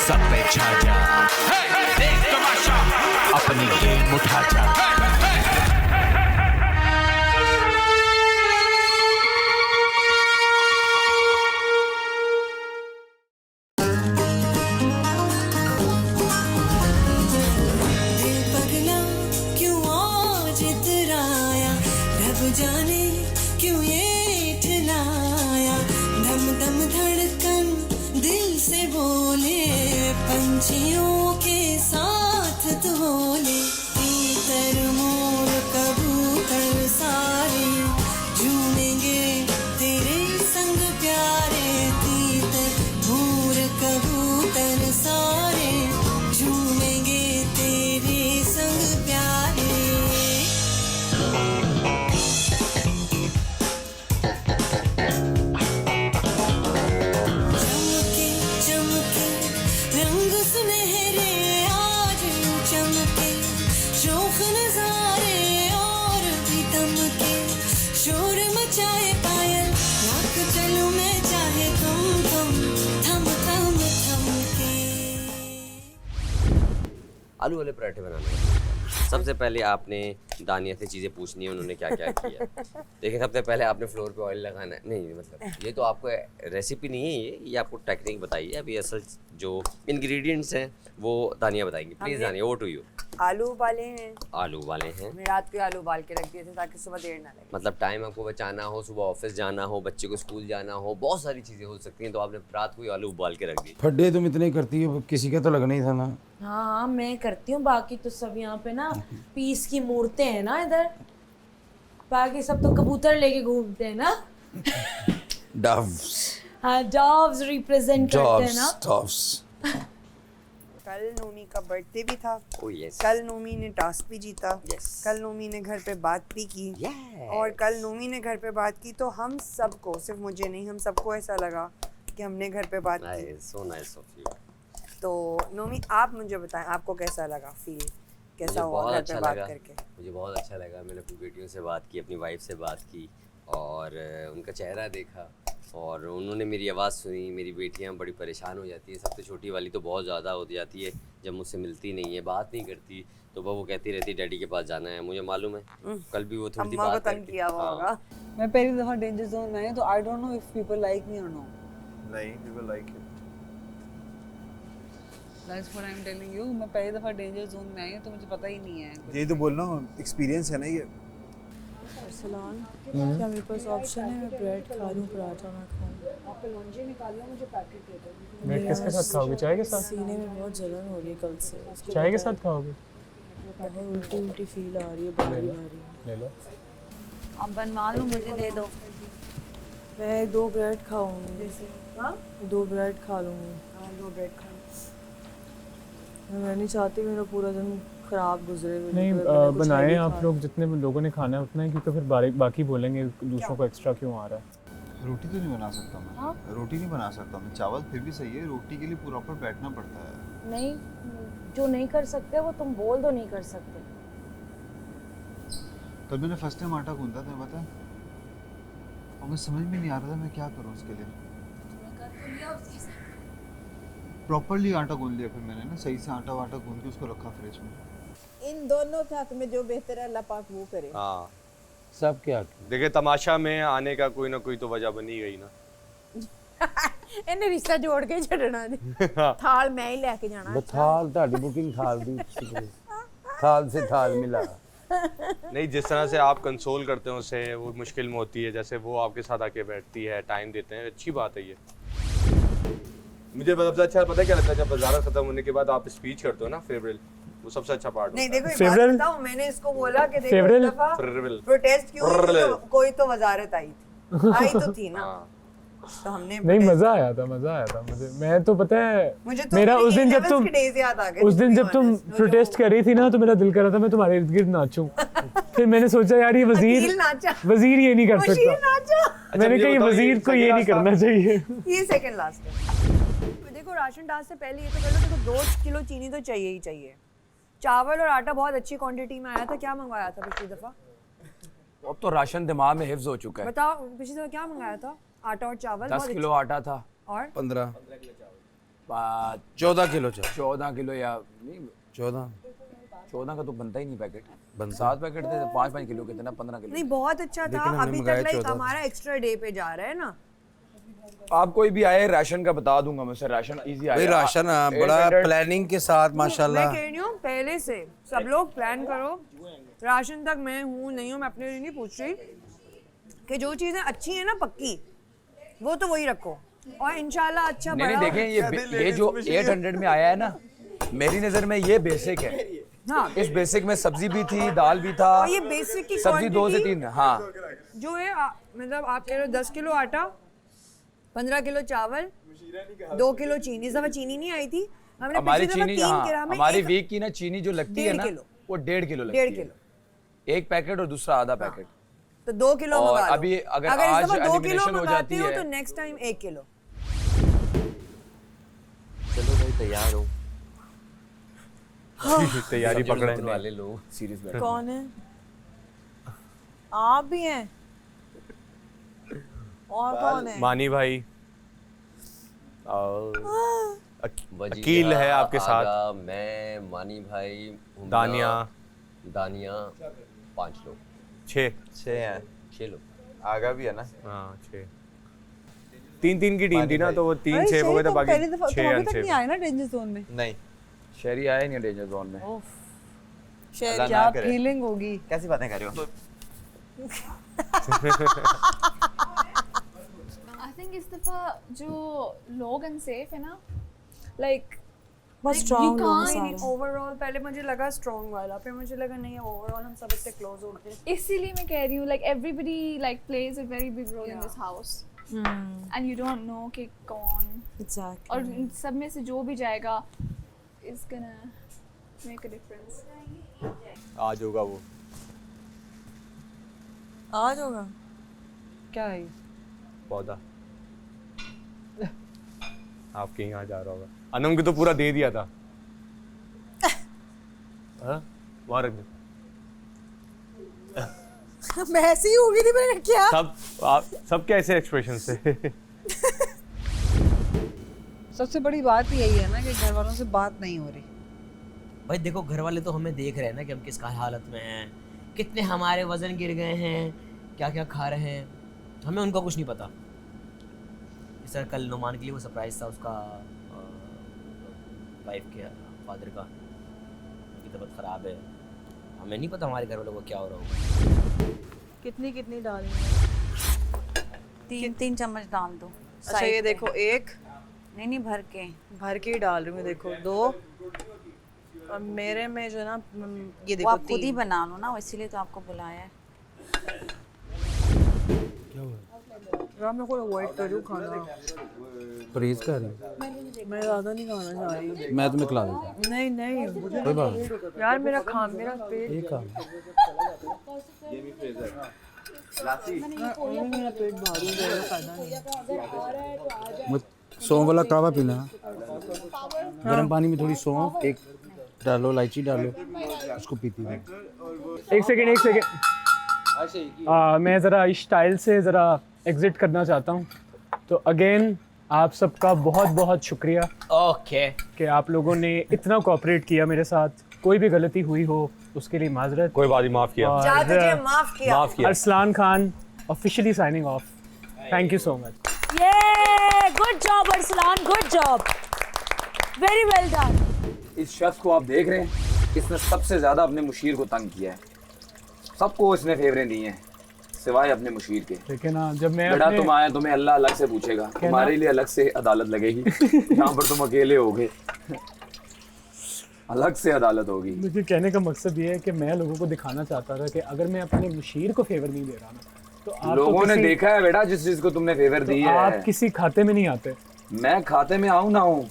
सब पे छा जा, देख तमाशा, अपनी गेम उठा जा। जाने क्यों ये ठिलाया, धम धम धड़कन दिल से बोले, पंछियों के साथ तू बोले, तीतर मोर कबूतर सारे झूमेंगे तेरे संग प्यारे, तीतर मोर कबूतर सारे झूमेंगे तेरे संग प्यारे। आलू वाले पराठे बनाने सबसे पहले आपने दानिया से चीज़ें पूछनी है उन्होंने क्या क्या किया। देखिए सबसे पहले आपने फ्लोर पे ऑयल लगाना है, नहीं मतलब ये तो आपको रेसिपी नहीं है, ये आपको टेक्निक बताइए। अभी असल जो इंग्रेडिएंट्स हैं वो दानिया बताएंगी। प्लीज़ दानिया, ओवर टू यू। आलू उबाले हैं। आलू उबाले हैं। मैं रात को आलू उबाल के रख दिए थे ताकि सुबह देर ना लगे। मतलब टाइम आपको बचाना हो, सुबह ऑफिस जाना हो, बच्चे को स्कूल जाना हो, बहुत सारी चीज़ें हो सकती हैं, तो आपने रात को ही आलू उबाल के रख दिए। फड्डे तुम इतने करती हो, किसी का तो लगना ही था ना। हाँ हाँ मैं करती हूँ, बाकी तो सब यहाँ पे ना पीस की मूर्तें हैं ना इधर, बाकी सब तो कबूतर लेके घूमते हैं ना। डव्स। हाँ डॉव्स रिप्रेजेंट करते हैं ना। डव्स। कल नोमी का बर्थडे भी था। Oh yes. कल नोमी ने टास्क भी जीता। Yes. कल नोमी ने घर पे बात भी की। Yes. और कल नोमी ने घर पे बात की तो हम सबको, सिर्फ मुझे नहीं, हम सबको ऐसा लगा कि हमने घर पे बात की। So nice of you. तो नोमी आप मुझे बताएं आपको कैसा लगा, फील कैसा हुआ बहुत घर अच्छा पे बात लगा। करके? मुझे बहुत अच्छा लगा। मैंने अपनी बेटियों से बात की, अपनी वाइफ से बात की और उनका चेहरा देखा और उन्होंने मेरी आवाज़ सुनी। मेरी बेटियां बड़ी परेशान हो जाती हैं, सबसे छोटी वाली तो बहुत ज़्यादा हो जाती है जब मुझसे मिलती नहीं है, बात नहीं करती, तो वो कहती रहती डैडी के पास जाना है। मुझे मालूम है कल भी वो थोड़ी सी अम्मा को बात तंग किया हुआ होगा। मैं पहली दफा डेंजर जोन में आई हूं, तो I don't know if people like me और नो। नहीं, people like it. That's what I am telling you. मैं पहली दफा डेंजर जोन में आई हूं तो मुझे पता ही नहीं है। यही तो बोल रहा हूँ, एक्सपीरियंस है ना ये। सलाम, क्या मेरे पास ऑप्शन है? मैं ब्रेड खा लूँ, पराठा ना खाऊँ? आप लॉन्ड्री निकालिए, मुझे पैकेट दे दो। ब्रेड किसके साथ खाओगे? चाय के साथ? सीने में बहुत जलन हो रही है कल से। चाय के साथ खाओगे? बहुत उल्टी उल्टी फील आ रही है, भारी भारी। ले लो। आप बनवा लो, मुझे दे दो। मैं 2 ब्रेड खाऊंगी। हाँ 2 ब्रेड खा लूँगी। हाँ 2 ब्रेड खा। मैं नहीं चाहती मेरा पूरा दिन खराब गुजरे। नहीं बनाएं आप लोग, जितने लोगों ने खाना है उतना ही, क्योंकि फिर बाकी बोलेंगे दूसरों को एक्स्ट्रा क्यों आ रहा है। रोटी तो नहीं बना सकता मैं। रोटी नहीं बना सकता मैं। चावल फिर भी सही है, रोटी के लिए प्रॉपर बैठना पड़ता है। नहीं, जो नहीं कर सकते वो तुम बोल दो नहीं कर सकते। कल मैंने फर्स्ट टाइम आटा गूंदा था, पता है, और मुझे समझ में नहीं आ रहा था मैं क्या करूँ उसके लिए। प्रॉपर्ली आटा गूंद लिया फिर मैंने ना, सही से आटा वाटा गूंद के उसको रखा फ्रिज में। इन दोनों के हक में जो बेहतर है अल्लाह पाक वो करे। हाँ सब क्या? देखिए तमाशा में आने का कोई ना कोई तो वजह बनी गई ना। ਇਹਨੇ ਰਿਸ਼ਤਾ ਜੋੜ ਕੇ ਛੱਡਣਾ ਨਹੀਂ। ਥਾਲ ਮੈਂ ਹੀ ਲੈ ਕੇ ਜਾਣਾ। बथाल ਤੁਹਾਡੀ बुकिंग थाल दी, थाल से थाल मिला। नहीं, जिस तरह से आप कंसोल करते हैं उससे वो मुश्किल में होती है, जैसे वो आपके साथ आके बैठती है, टाइम देते हैं, अच्छी बात है ये। मुझे सबसे अच्छा पता है क्या लगता है, जब बाजार खत्म होने के बाद आप स्पीच करते हो ना, फेवरेल, वो सबसे अच्छा पार्ट नहीं होता है। देखो एक बात बताऊं, मैंने इसको बोला कि देखो फेवरेल? एक दफा फेवरेल। प्रोटेस्ट क्यों हुई, तो कोई तो वजारत आई थी, आई तो थी ना, हाँ। तो हमने नहीं मजा आया था मुझे। मैं तो पता है मुझे तो मेरा उस दिन जब तुम उस दिन जब तुम प्रोटेस्ट कर रही थी ना, तो मेरा दिल कर रहा था मैं तुम्हारे इर्द गिर्द नाचूं। फिर मैंने सोचा यार ये वजीर ये नहीं कर सकता। मैंने कहा ये वजीर को ये नहीं करना चाहिए। ये सेकंड लास्ट है। देखो राशन डाल से पहले ये तो कर लो, देखो 2 किलो चीनी तो चाहिए ही चाहिए। चावल और आटा बहुत अच्छी क्वांटिटी में आया था। क्या मंगवाया था पिछली दफा? अब तो राशन दिमाग में हिफ्ज हो चुका है। बताओ पिछली दफा क्या मंगाया था? आटा और चावल 10 किलो आटा था और 15 14 किलो चाहिए। 14 किलो या नहीं 14 का तो बनता ही नहीं पैकेट। 7 पैकेट थे, 5-5 किलो के थे ना, 15 किलो। नहीं बहुत अच्छा था। अभी तक लाइक हमारा एक्स्ट्रा डे पे जा रहा है ना। आप कोई भी आए राशन का बता दूंगा मैं सर, राशन इजी आएगा। राशन बड़ा प्लानिंग के साथ माशाल्लाह। मैं कह रही हूँ पहले से सब लोग प्लान करो। राशन तक मैं हूँ नहीं हूँ, मैं अपने लिए नहीं पूछ रही कि जो चीज़ें अच्छी हैं ना पक्की, वो तो वही रखो और इंशाल्लाह अच्छा नहीं नहीं देखें ये जो 800 में आया है ना, मेरी नज़र में ये बेसिक है। हाँ, इस बेसिक में सब्जी भी थी, दाल भी था, और ये बेसिक की सब्जी 2 से 3। हाँ जो है मतलब आप कह रहे हो 10 किलो आटा, 15 किलो चावल, 2 किलो चीनी। इस दफा चीनी नहीं आई थी हमने। हमारी चीनी, हाँ हमारी वीक की ना चीनी जो लगती है ना वो 1.5 किलो लगती है। 1.5 किलो एक पैकेट और दूसरा आधा पैकेट। तो 2 किलो मंगा लो। अभी अगर आज 2 किलो हो जाती है तो नेक्स्ट टाइम 1 किलो। चलो भाई तैयार हो। तैयारी पकड़े वाले लोग सीरियस बैठ। कौन है? आप भी हैं? और कौन है? मानी भाई अकील है आपके साथ। मैं मानी भाई, दानिया 5 लोग। 6 हैं। 6 लोग आगा भी है ना। हाँ 6। 3-3 की टीम थी ना, तो वो 3-6 हो गए थे, बाकी 6 अभी तक नहीं आए ना डेंजर जोन में? नहीं शहरी आए नहीं डेंजर जोन में। शायद क्या फीलिंग होगी। कैसी बातें कर रहे हो? आई थिंक इस दफा जो लोग अनसेफ है ना, लाइक बहुत स्ट्रांग लोग हैं। ओवरऑल पहले मुझे लगा स्ट्रांग वाला, फिर मुझे लगा नहीं ओवरऑल हम सब इतने क्लोज होते हैं। इसीलिए मैं कह रही हूँ like everybody like plays a very big role in this house and you don't know कि कौन एग्जैक्टली, और इन सब में से जो भी जाएगा is gonna make a difference. आज होगा वो। आज होगा क्या है पौधा आपके यहाँ जा रहा होगा। अनम को तो पूरा दे दिया था। हाँ वहाँ रख दे। मैं ऐसी ही होगी थी, मैंने क्या सब कैसे एक्सप्रेशन से। सबसे बड़ी बात यही है ना कि घर वालों से बात नहीं हो रही। भाई देखो घर वाले तो हमें देख रहे हैं ना कि हम किस हालत में हैं, कितने हमारे वजन गिर गए हैं, क्या क्या खा रहे हैं, हमें उनका कुछ नहीं पता। इस तरह कल नुमान के लिए वो सरप्राइज था उसका वाइफ के फादर का, उनकी तबीयत ख़राब है, हमें नहीं पता हमारे घर वालों को क्या हो रहा होगा। कितनी कितनी डालनी है? 3 चम्मच डाल दो। अच्छा ये देखो, एक नहीं भर के ही डाल रही हूँ। देखो 2 और मेरे में जो ना ये देखो आप खुद ही बना लो ना, इसीलिए तो आपको बुलाया है। यार मैं को अवॉइड कर रही हूँ खाना, परहेज कर रही हूँ। मैं ज़्यादा नहीं खाना चाह रही। मैं तुम्हें खिला दूँगा। नहीं नहीं कोई बात नहीं। यार मेरा पेट ये खा। मेरा पेट भारी है, फायदा नहीं। सौंफ वाला कावा पीना, गर्म पानी में थोड़ी सौंफ एक डालो, इलायची डालो, उसको पीती हूँ। एक सेकेंड मैं ज़रा इस स्टाइल से ज़रा एग्जिट करना चाहता हूँ। तो अगेन आप सबका बहुत बहुत शुक्रिया कि आप लोगों ने इतना कोऑपरेट किया मेरे साथ। कोई भी गलती हुई हो उसके लिए माजरत। कोई बात नहीं, माफ़ किया। माफ़ किया। Arsalan Khan officially signing off. Thank you so much. Good job Arsalan, good job, very well done. इस शख्स को आप देख रहे हैं, इसने सबसे ज्यादा अपने मुशीर को तंग किया है। सबको इसने फेवरें दी हैं सिवाय अपने मुशीर के। ठीक है ना, जब मैं बेटा तुम आए तुम्हें अल्लाह अलग से पूछेगा, तुम्हारे लिए अलग से अदालत लगेगी। यहाँ पर तुम अकेले होगे, अलग से अदालत होगी। मुझे कहने का मकसद ये है कि मैं लोगों को दिखाना चाहता था कि अगर मैं अपने मुशीर को फेवर नहीं दे रहा ना, तो आप लोगों ने देखा है बेटा जिस चीज को तुमने फेवर दी है। आप किसी खाते में नहीं आते। मैं खाते में आऊँ ना हूँ,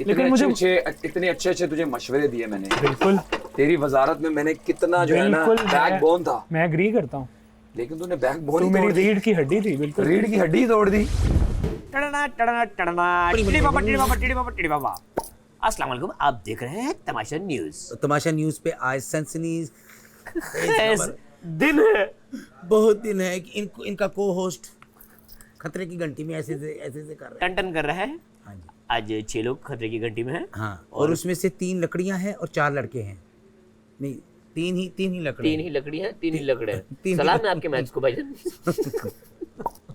इतने अच्छे तुझे मशवरे दिए मैंने। बिल्कुल। तेरी वजारत में मैंने कितना जो है ना बैकबोन था। मैं एग्री करता हूँ, लेकिन तूने बैकबोन ही मेरी रीढ़ की हड्डी थी। बिल्कुल रीढ़ की हड्डी तोड़ दी। अस्सलाम वालेकुम, आप देख रहे हैं तमाशा न्यूज़। तमाशा न्यूज़ पे आज सनसनी दिन है, बहुत दिन है कि इनका को होस्ट खतरे की घंटी में ऐसे से कर रहे हैं। टन कर रहा है। हाँ जी। आज 6 लोग खतरे की घंटी में हैं। हाँ, और उसमें से 3 लकड़ियां हैं और 4 लड़के हैं। नहीं, तीन ही लकड़ी। 3 ही लकड़ी हैं, 3 ही लकड़े हैं। सलाम है आपके मैच को भाईजान।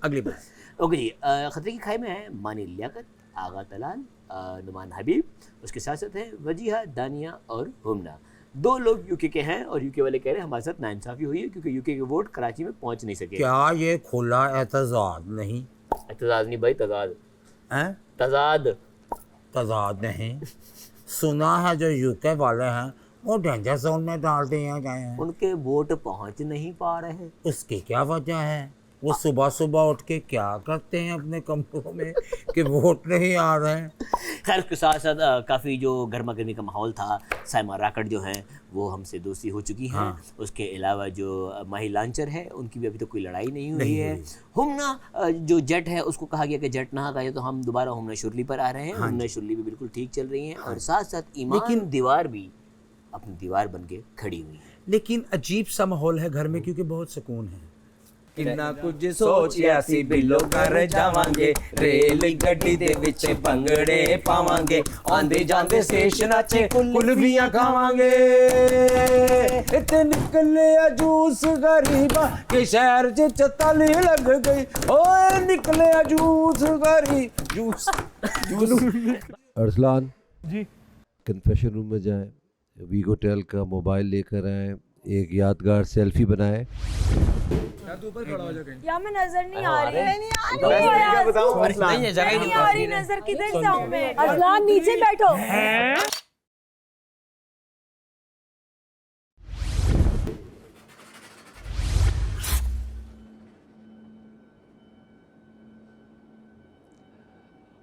अगली बात। ओके जी, खतरे की खाई में है मानी लियाकत, आगा तलाल, नुमान हबीब, उसके साथ साथ है वजीहा, दानिया और हुमना। 2 लोग यूके के हैं और यूके वाले कह रहे हैं हमारे साथ नाइंसाफी हुई है क्योंकि यूके के वोट कराची में पहुंच नहीं सके। क्या ये खुला एतजाद नहीं? एतजाज नहीं भाई, तजाद। हैं? तजाद नहीं। सुना है जो यूके वाले हैं वो डेंजर जोन में डाल दिए गए हैं। उनके वोट पहुंच नहीं पा रहे हैं। उसकी क्या वजह है? वो सुबह सुबह उठ के क्या करते हैं अपने कमरों में कि वोट नहीं आ रहे हैं? खैर उसके साथ साथ काफ़ी जो गर्मा गर्मी का माहौल था, साइमा राकट जो हैं वो हमसे दोस्ती हो चुकी हैं। हाँ। उसके अलावा जो माही लांचर है उनकी भी अभी तक कोई लड़ाई नहीं हुई है। हुमना जो जट है उसको कहा गया कि जट ना गए तो हम दोबारा हुमना शुरली पर आ रहे हैं। हुमना शुरली भी बिल्कुल ठीक चल रही हैं। और साथ साथ ईमान दीवार भी अपनी दीवार बन के खड़ी हुई है। लेकिन अजीब सा माहौल है घर में क्योंकि बहुत सुकून है। किन्ना कुछ सोचिया सी बिलो घर जावांगे, रेल गड्डी दे विच भंगड़े पावांगे, आंदे जांदे स्टेशन आचे कुल्फियां खावांगे। इते निकले जूस गरीबा के शहर च चताली लग गई, ओए निकले जूस गरीब जूस। अरसलान जी, कन्फेशन रूम में जाएं, वीगो टेल का मोबाइल लेकर आएं, एक यादगार सेल्फी बनाएं। यार तू ऊपर खड़ा हो जा कहीं। यार मैं नजर नहीं आ रही। नहीं आ रही नजर, किधर से आऊं मैं? अरसलान नीचे बैठो।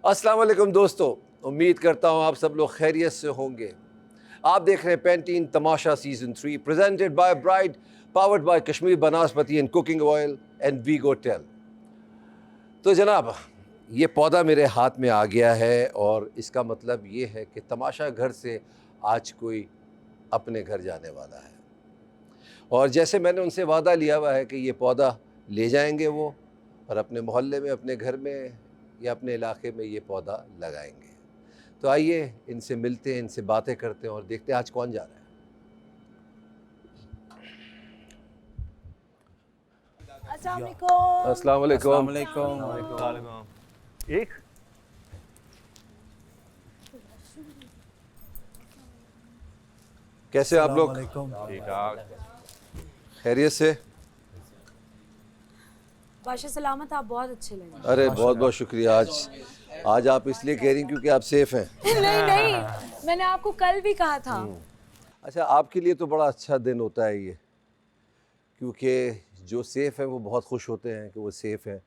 अस्सलाम वालेकुम दोस्तों, उम्मीद करता हूँ आप सब लोग खैरियत से होंगे। आप देख रहे हैं Pantene Tamasha season 3 presented by Bride, powered by Kashmir Banaspati and cooking oil and वीगो टेल। तो जनाब, ये पौधा मेरे हाथ में आ गया है और इसका मतलब ये है कि तमाशा घर से आज कोई अपने घर जाने वाला है। और जैसे मैंने उनसे वादा लिया हुआ है कि ये पौधा ले जाएंगे वो और अपने मोहल्ले में, अपने घर में या अपने इलाके में ये पौधा लगाएंगे। तो आइए इनसे मिलते हैं, इनसे बातें करते हैं और देखते हैं आज कौन जा रहा है। अस्सलाम वालेकुम। एक कैसे आप लोग? खैरियत से? बादशाह सलामत, आप बहुत अच्छे लगे। अरे बहुत बहुत शुक्रिया। आज आप इसलिए कह रही हैं क्योंकि आप सेफ हैं। नहीं, मैंने आपको कल भी कहा था। अच्छा, आपके लिए तो बड़ा अच्छा दिन होता है ये, क्योंकि जो सेफ़ हैं वो बहुत खुश होते हैं कि वो सेफ़ हैं।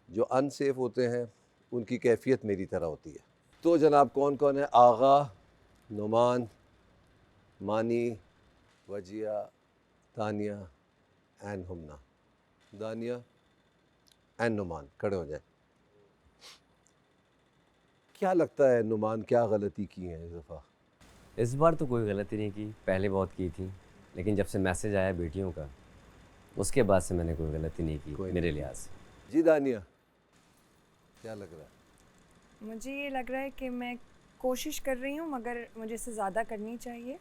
जो अनसेफ होते हैं उनकी कैफियत मेरी तरह होती है। तो जनाब कौन कौन है? आगा, नुमान, मानी, वजिया, तानिया एंड हुमना। दानिया एंड नुमान खड़े हो जाए। क्या लगता है नुमान, क्या गलती की है इस दफ़ा? इस बार तो कोई गलती नहीं की, पहले बहुत की थी, लेकिन जब से मैसेज आया बेटियों का उसके बाद से मैंने कोई गलती नहीं की मेरे लिहाज से। जी दानिया, क्या लग रहा है? मुझे ये लग रहा है कि मैं कोशिश कर रही हूँ मगर मुझे इससे ज़्यादा करनी चाहिए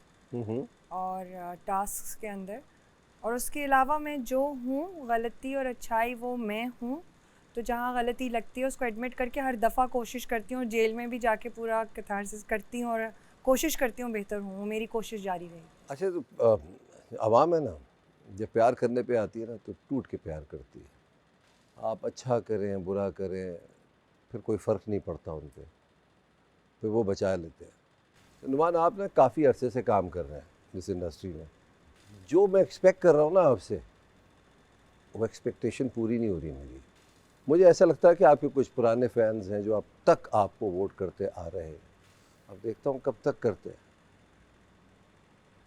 और टास्क के अंदर, और उसके अलावा मैं जो हूँ गलती और अच्छाई वो मैं हूँ। तो जहाँ गलती लगती है उसको एडमिट करके हर दफ़ा कोशिश करती हूँ, जेल में भी जाके पूरा कैथारसिस करती हूँ और कोशिश करती हूँ बेहतर हूँ। मेरी कोशिश जारी रही। अच्छा, तो आवाम है ना, जब प्यार करने पे आती है ना तो टूट के प्यार करती है। आप अच्छा करें बुरा करें फिर कोई फ़र्क नहीं पड़ता उन पर, फिर वो बचा लेते हैं। तो नुमान, आप ना काफ़ी अरसे से काम कर रहे हैं इस इंडस्ट्री में। जो मैं एक्सपेक्ट कर रहा हूँ ना आपसे, वो एक्सपेक्टेशन पूरी नहीं हो रही मेरी। मुझे ऐसा लगता है कि आपके कुछ पुराने फैंस हैं जो अब तक आपको वोट करते आ रहे हैं। अब देखता हूँ कब तक करते हैं।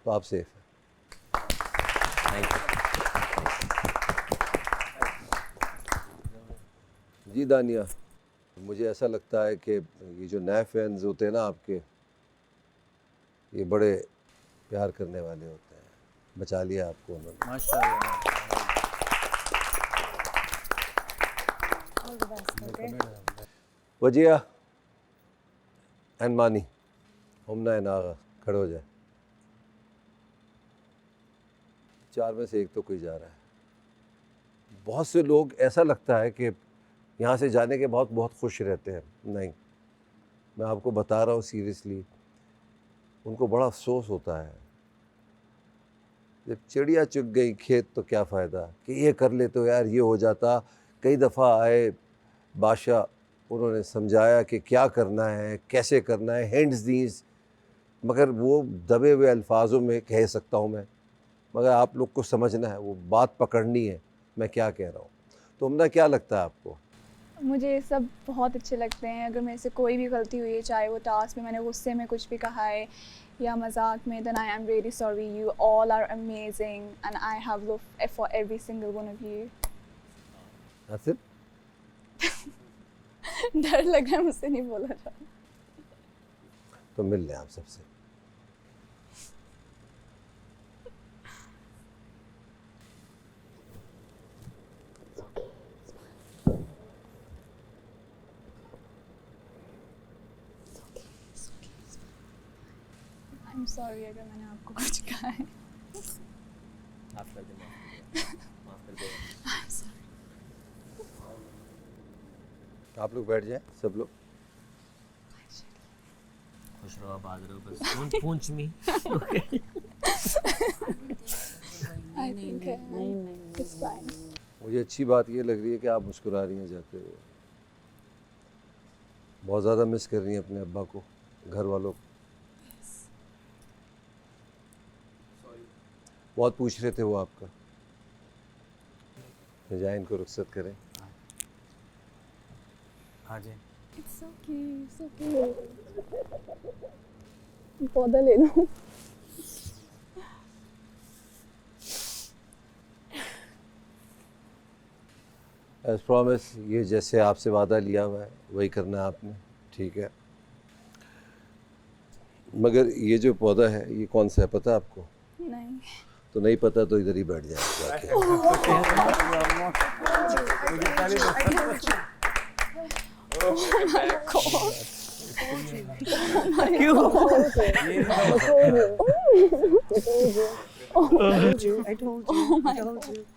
तो आप सेफ हैं। जी दानिया, मुझे ऐसा लगता है कि ये जो नए फैंस होते हैं ना आपके, ये बड़े प्यार करने वाले होते हैं। बचा लिया आपको उन्होंने, माशाल्लाह। वजिया, एंड मानी हमना एंड आगा खड़े हो जाए। 4 में से एक तो कोई जा रहा है। बहुत से लोग ऐसा लगता है कि यहाँ से जाने के बाद बहुत खुश रहते हैं। नहीं, मैं आपको बता रहा हूँ सीरियसली, उनको बड़ा अफसोस होता है। जब चिड़िया चुग गई खेत तो क्या फ़ायदा कि ये कर ले तो यार ये हो जाता। कई दफ़ा आए बादशाह, उन्होंने समझाया कि क्या करना है, कैसे करना है, हिंट्स दीज, मगर वो दबे हुए अल्फाजों में कह सकता हूँ मैं, मगर आप लोग को समझना है, वो बात पकड़नी है मैं क्या कह रहा हूँ। तो हमना क्या लगता है आपको? मुझे ये सब बहुत अच्छे लगते हैं। अगर मेरे से कोई भी गलती हुई है, चाहे वो टास्क में मैंने गुस्से में कुछ भी कहा है या मजाक में, then I am really sorry. You all are amazing and I have love for every single one of you. That's it? डर लग रहा है, मुझसे नहीं बोला जा रहा। तो मिल लें आप सबसे। I'm sorry अगर मैंने आपको कुछ कहा है। माफ कर दे, माफ कर दे। I'm sorry. आप लोग बैठ जाएं, सब लोग। खुश रहो, आबाद रहो, बस don't Poonch me. I think it's fine. मुझे अच्छी बात ये लग रही है कि आप मुस्कुरा रही हैं जाते हुए। बहुत ज़्यादा मिस कर रही हैं अपने अब्बा को, घर वालों को। बहुत पूछ रहे थे वो आपका। जाए, इनको रुखसत करें। आ जाए। It's okay, it's okay. पौधा ले लो। एज प्रॉमिस, ये जैसे आपसे वादा लिया हुआ है वही करना है आपने, ठीक है? मगर ये जो पौधा है ये कौन सा है पता है आपको? नहीं। तो नहीं पता तो इधर ही बैठ जाए जाके।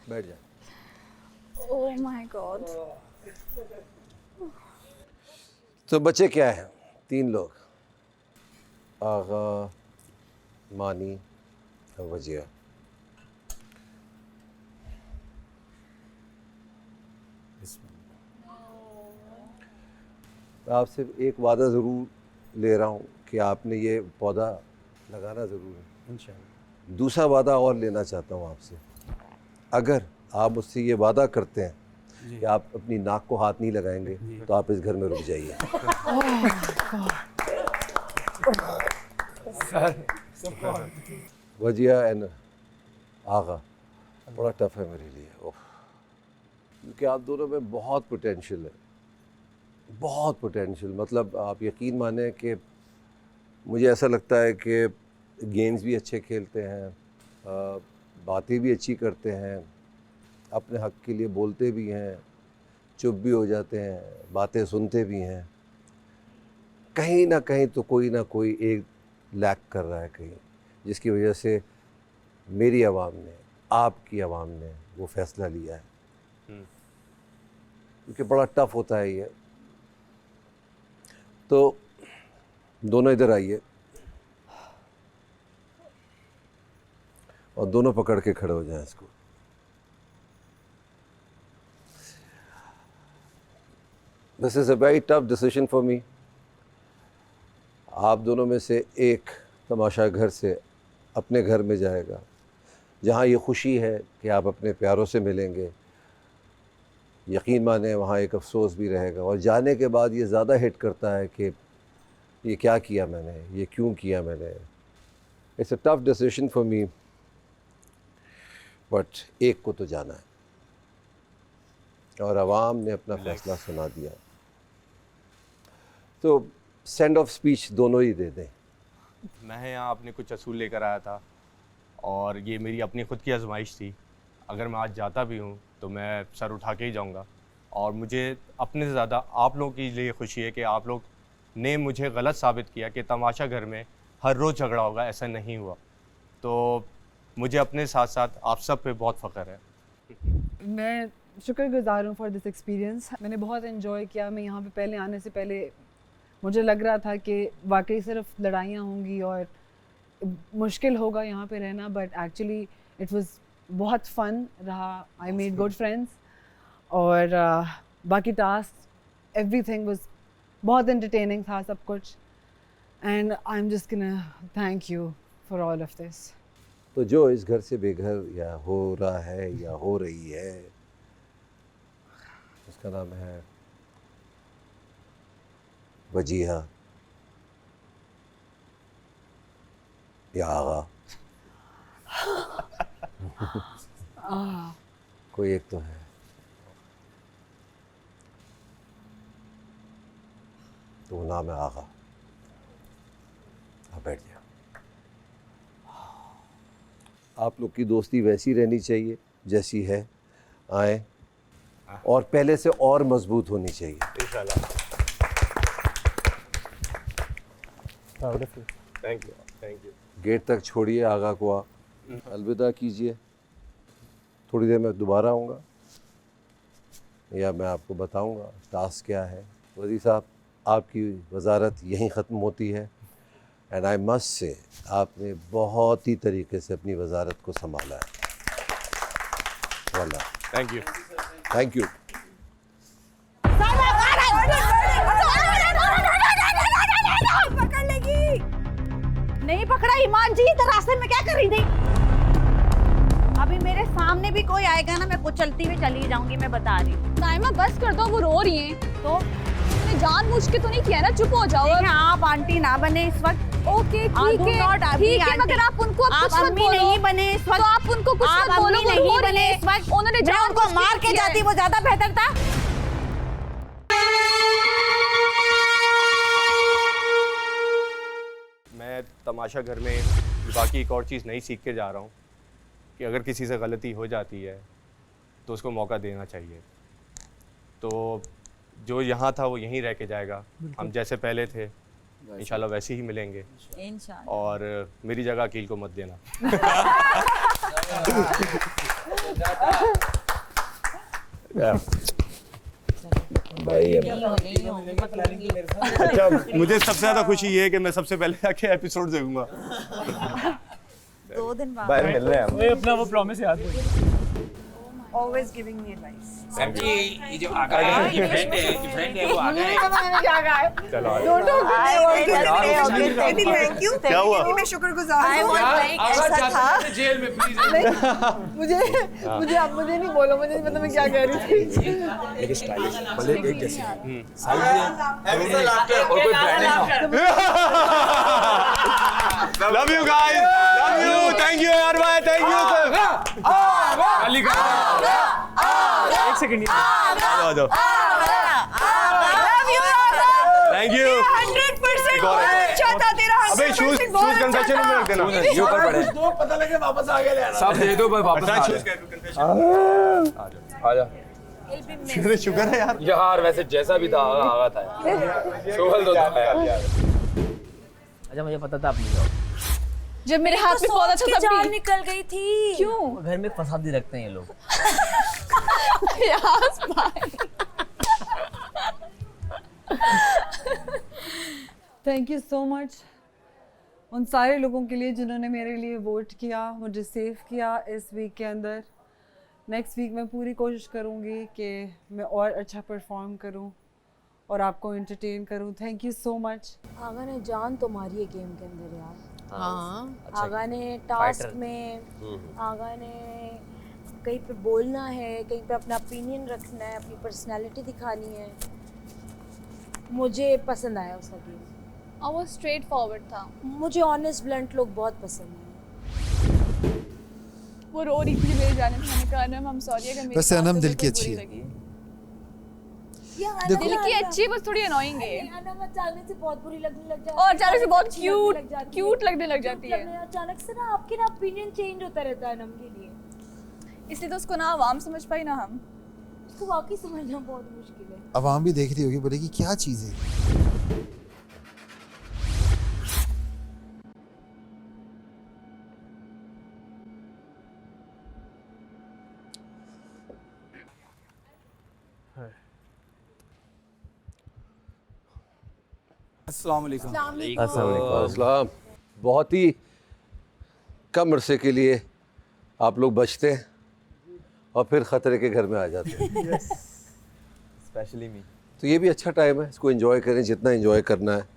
बैठ जा। Oh my God. तो बच्चे क्या हैं? 3 लोग, आगा, मानी और वजिया। आपसे एक वादा ज़रूर ले रहा हूँ कि आपने ये पौधा लगाना ज़रूर है इंशाअल्लाह। दूसरा वादा और लेना चाहता हूँ आपसे, अगर आप मुझसे ये वादा करते हैं कि आप अपनी नाक को हाथ नहीं लगाएंगे तो आप इस घर में रुक जाइए। वजिया एंड आगा बड़ा टफ है मेरे लिए, क्योंकि आप दोनों में बहुत पोटेंशियल है, बहुत पोटेंशियल। मतलब आप यकीन माने कि मुझे ऐसा लगता है कि गेम्स भी अच्छे खेलते हैं, बातें भी अच्छी करते हैं, अपने हक के लिए बोलते भी हैं, चुप भी हो जाते हैं, बातें सुनते भी हैं। कहीं ना कहीं तो कोई ना कोई एक लैक कर रहा है कहीं, जिसकी वजह से मेरी आवाम ने, आपकी आवाम ने वो फ़ैसला लिया है, क्योंकि बड़ा टफ होता है ये। तो दोनों इधर आइए और दोनों पकड़ के खड़े हो जाएं इसको। This is a very tough decision for me. आप दोनों में से एक तमाशा घर से अपने घर में जाएगा, जहाँ ये खुशी है कि आप अपने प्यारों से मिलेंगे। यकीन माने वहाँ एक अफसोस भी रहेगा, और जाने के बाद ये ज़्यादा हिट करता है कि ये क्या किया मैंने, ये क्यों किया मैंने। It's a tough decision for me, but एक को तो जाना है और आवाम ने अपना फ़ैसला सुना दिया। तो सेंड ऑफ स्पीच दोनों ही दे दें। मैं यहाँ अपने कुछ असूल लेकर आया था और ये मेरी अपनी ख़ुद की आजमाइश थी। अगर मैं आज जाता भी हूँ तो मैं सर उठा के ही जाऊँगा, और मुझे अपने से ज़्यादा आप लोगों के लिए खुशी है कि आप लोग ने मुझे गलत साबित किया कि तमाशा घर में हर रोज़ झगड़ा होगा, ऐसा नहीं हुआ। तो मुझे अपने साथ साथ आप सब पे बहुत फ़ख्र है। मैं शुक्रगुजार हूँ फॉर दिस एक्सपीरियंस। मैंने बहुत इन्जॉय किया। मैं यहाँ पे पहले आने से पहले मुझे लग रहा था कि वाकई सिर्फ लड़ाइयाँ होंगी और मुश्किल होगा यहाँ पे रहना, बट एक्चुअली इट वाज बहुत फ़न रहा। आई मेड गुड फ्रेंड्स और बाकी टास्क एवरीथिंग वाज बहुत एंटरटेनिंग था सब कुछ। And I am just gonna thank you for all of this. तो जो इस घर से बेघर या हो रहा है या हो रही है, उसका नाम है वजीहा या आगा। कोई एक तो है। तो वो नाम है आगा। आप बैठ जाओ। आप लोग की दोस्ती वैसी रहनी चाहिए जैसी है, आए, और पहले से और मजबूत होनी चाहिए इंशाल्लाह। Thank you, thank you. Gate तक छोड़िए आगा को, आप अलविदा कीजिए। थोड़ी देर में दोबारा आऊँगा या मैं आपको बताऊँगा टास्क क्या है। वज़ीर साहब, आपकी वजारत यहीं ख़त्म होती है। एंड आई मस्ट से आपने बहुत ही तरीके से अपनी वजारत को संभाला है। वाला थैंक यू, थैंक यू। पकड़ लेगी। नहीं पकड़ा ईमान जी, तो रास्ते में क्या कर रही थी? अभी मेरे सामने भी कोई आएगा ना, मैं कुचलती हुई चली जाऊंगी, मैं बता रही हूँ। नाइमा बस कर दो, वो रो रही हैं। तो मैंने जानबूझ के तो नहीं किया ना, चुप हो जाओ। आप आंटी ना बने इस वक्त। ओके ठीक है, मगर आप उनको अब कुछ मत बोलो। नहीं बने इस वक्त, तो आप उनको कुछ मत बोलो। वो नहीं रो रही बने है। इस वक्त। उन्होंने मैं उनको मार के जाती, वो ज्यादा बेहतर था। मैं तमाशा घर में बाकी एक और चीज़ नई सीख के जा रहा हूँ कि अगर किसी से गलती हो जाती है तो उसको मौका देना चाहिए। तो जो यहाँ था वो यहीं रह के जाएगा। हम जैसे पहले थे इंशाल्लाह वैसे ही मिलेंगे इंशाल्लाह। और मेरी जगह अकील को मत देना। अच्छा, मुझे सबसे ज़्यादा खुशी ये है कि मैं सबसे पहले जाके एपिसोड देखूंगा। 2 दिन बाद बाहर मिल रहे हैं हम। ये अपना वो प्रॉमिस याद है। Always giving me advice. Sir ji, ये जो आगा है, ये फ्रेंड है वो आगा है। मैंने क्या कहा है? चलो थैंक यू। क्या हुआ? मैं शुक्रगुजार हूँ। ऐसा था जेल में प्लीज। मुझे नहीं बोलो, मुझे नहीं पता मैं क्या कह रही थी। एक स्टाइलिश भले एक जैसी और कोई branding love you guys, love you, thank you यार भाई, थैंक यू एक सेकंड आ जाओ। Thank you. 100% अच्छा था तेरा। अबे शूज कन्फेक्शन में रख देना। ये ऊपर पड़े पता लगे वापस आ गए यार। सब दे दो, बस वापस अच्छा आ शूज जा। आ जा। शुक्र है यार। यार वैसे जैसा भी था आगा था। शोहल तो था यार। अच्छा मुझे पता था आप नहीं जाओगे। जब मेरे हाथ में पौधा था तब जान भी निकल गई थी। क्यों? घर में फसादी रखते हैं ये लोग। यस भाई। थैंक यू सो मच उन सारे लोगों के लिए जिन्होंने मेरे लिए वोट किया, मुझे सेव किया इस वीक के अंदर। नेक्स्ट वीक मैं पूरी कोशिश करूँगी कि मैं और अच्छा परफॉर्म करूँ और आपको एंटरटेन करूँ। Thank you so much. Agha ने जान तो मारी है गेम के अंदर यार। हाँ। आगा ने टास्क में, आगा ने कहीं पे बोलना है, कहीं पे अपना ओपिनियन रखना है, अपनी पर्सनालिटी दिखानी है। मुझे पसंद आया उसका गेम। और वो स्ट्रेट फॉरवर्ड था। मुझे ऑनेस्ट ब्लंट लोग बहुत पसंद हैं। वो रो रही थी मेरे जाने पे। मैंने कहा अनम हम सॉरी अगर मेरी वैसे बात अनम तो दिल की बिल्कुल अच्छी बुरी है। लगी। दिल की अच्छी, बस थोड़ी अनोइंग है। अनम अचानक से बहुत बुरी लगने लग जाती है और अचानक से बहुत क्यूट लगने लग जाती है। अचानक से ना आपके ना ओपिनियन चेंज होता रहता है अनम के लिए। इसलिए तो उसको ना आवाम समझ पाई ना हम। उसको वाकई समझना बहुत मुश्किल है। आवाम भी देख रही होगी, बोलेगी क्या चीज़ है। अस्सलाम वालेकुम। अस्सलाम। बहुत ही कम अरसे के लिए आप लोग बचते हैं और फिर ख़तरे के घर में आ जाते हैं। स्पेशली मी। तो ये भी अच्छा टाइम है, इसको एंजॉय करें जितना एंजॉय करना है।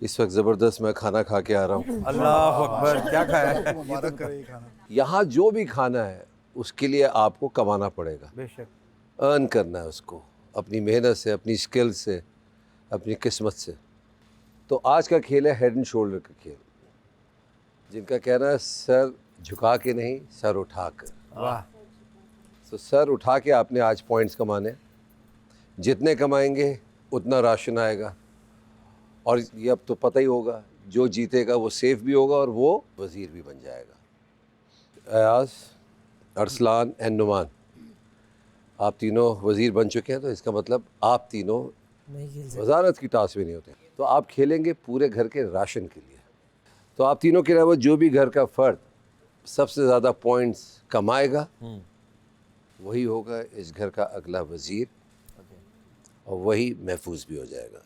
इस वक्त ज़बरदस्त मैं खाना खा के आ रहा हूँ। अल्लाह अकबर, क्या खाया है? मुबारक करे ये खाना। यहाँ जो भी खाना है उसके लिए आपको कमाना पड़ेगा, बेशक अर्न करना है उसको, अपनी मेहनत से, अपनी स्किल से, अपनी किस्मत से। तो आज का खेल है हेड एंड शोल्डर का खेल, जिनका कहना है सर झुका के नहीं, सर उठा कर। वाह। तो सर उठा के आपने आज पॉइंट्स कमाने, जितने कमाएंगे उतना राशन आएगा। और ये अब तो पता ही होगा, जो जीतेगा वो सेफ भी होगा और वो वज़ीर भी बन जाएगा। अयाज, अरसलान एंड नुमान, आप तीनों वज़ीर बन चुके हैं, तो इसका मतलब आप तीनों वजारत की टास्क भी नहीं होते। तो आप खेलेंगे पूरे घर के राशन के लिए। तो आप तीनों के अलावा जो भी घर का फ़र्द सबसे ज़्यादा पॉइंट्स कमाएगा वही होगा इस घर का अगला वज़ीर, और वही महफूज भी हो जाएगा।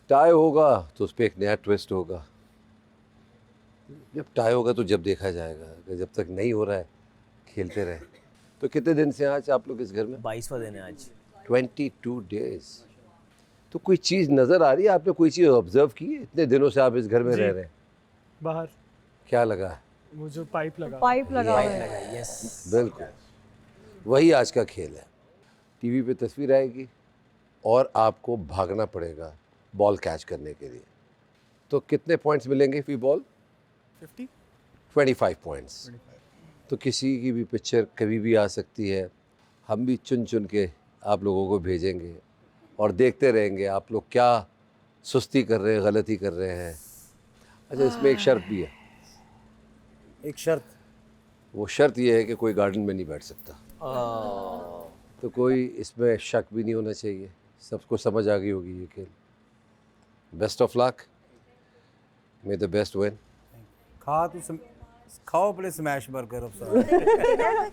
टाई होगा तो उस पर एक नया ट्विस्ट होगा। जब टाई होगा तो जब देखा जाएगा, अगर जब तक नहीं हो रहा है खेलते रहे। तो कितने दिन से आज आप लोग इस घर में? 22वां दिन है आज। 22 डेज। तो कोई चीज़ नज़र आ रही है? आपने कोई चीज़ ऑब्जर्व की है? इतने दिनों से आप इस घर में रह रहे हैं। बाहर क्या लगा है? वो जो पाइप लगा है। यस, बिल्कुल वही आज का खेल है। टीवी पे तस्वीर आएगी और आपको भागना पड़ेगा बॉल कैच करने के लिए। तो कितने पॉइंट्स मिलेंगे फी बॉल? 25 पॉइंट्स। तो किसी की भी पिक्चर कभी भी आ सकती है। हम भी चुन चुन के आप लोगों को भेजेंगे और देखते रहेंगे आप लोग क्या सुस्ती कर रहे हैं, गलती कर रहे हैं। अच्छा, इसमें एक शर्त भी है। एक शर्त? वो शर्त ये है कि कोई गार्डन में नहीं बैठ सकता। तो कोई इसमें शक भी नहीं होना चाहिए, सबको समझ आ गई होगी ये खेल। Best of luck, may the best win. खाओ पहले स्मैश बर्गर। अब